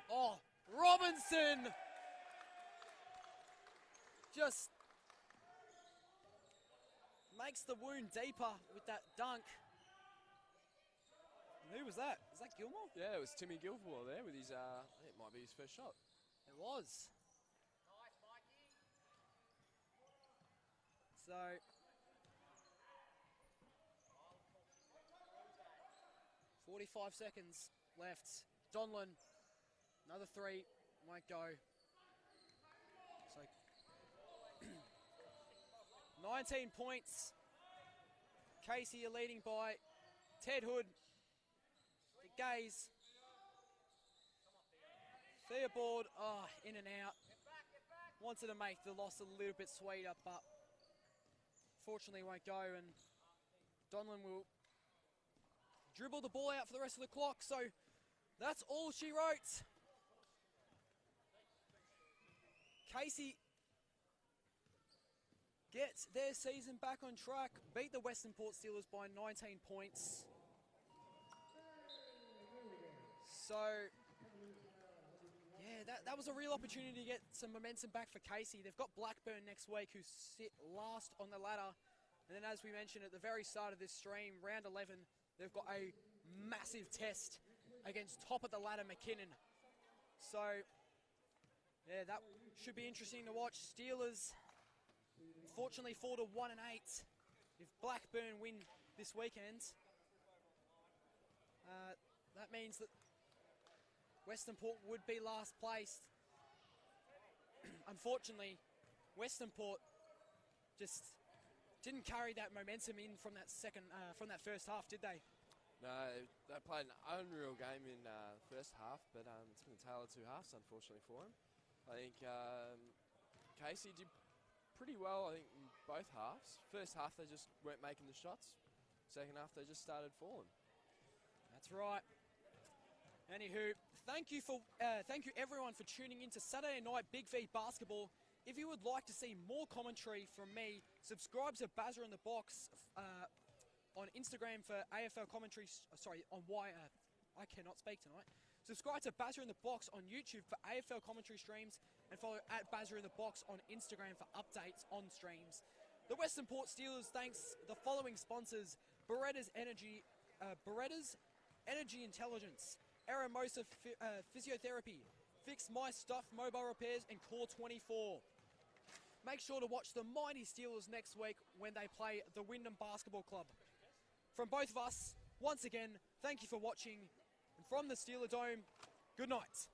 Oh, Robinson! Just makes the wound deeper with that dunk. Who was that? Is that Gilmore? Yeah, it was Timmy Gilmore there with his, it might be his first shot. It was. So, 45 seconds left. Donlan, another 3, won't go. So, 19 points. Casey are leading by Ted Hood. Gaze. Theobald, in and out. Wanted to make the loss a little bit sweeter, but fortunately won't go, and Donlan will dribble the ball out for the rest of the clock, so that's all she wrote. Casey get their season back on track, beat the Western Port Steelers by 19 points. So, yeah, that was a real opportunity to get some momentum back for Casey. They've got Blackburn next week, who sit last on the ladder. And then, as we mentioned at the very start of this stream, round 11, they've got a massive test against top of the ladder McKinnon. So, yeah, that should be interesting to watch. Steelers, fortunately, 4-1 and 8. If Blackburn win this weekend, that means that Western Port would be last placed. Unfortunately, Western Port just didn't carry that momentum in from that first half, did they? No, they played an unreal game in the first half, but it's been a tale of two halves, unfortunately, for them. I think Casey did pretty well, I think, in both halves. First half, they just weren't making the shots. Second half, they just started falling. That's right. Anywho, thank you everyone for tuning in to Saturday Night Big V Basketball. If you would like to see more commentary from me, subscribe to Bazza in the Box on Instagram for AFL commentary. I cannot speak tonight. Subscribe to Bazza in the Box on YouTube for AFL commentary streams, and follow at Bazza in the Box on Instagram for updates on streams. The Western Port Steelers thanks the following sponsors: Beretta's Energy Intelligence, Aramosa Physiotherapy, Fix My Stuff Mobile Repairs, and Core 24. Make sure to watch the mighty Steelers next week when they play the Wyndham Basketball Club. From both of us, once again, thank you for watching. And from the Steeler Dome, good night.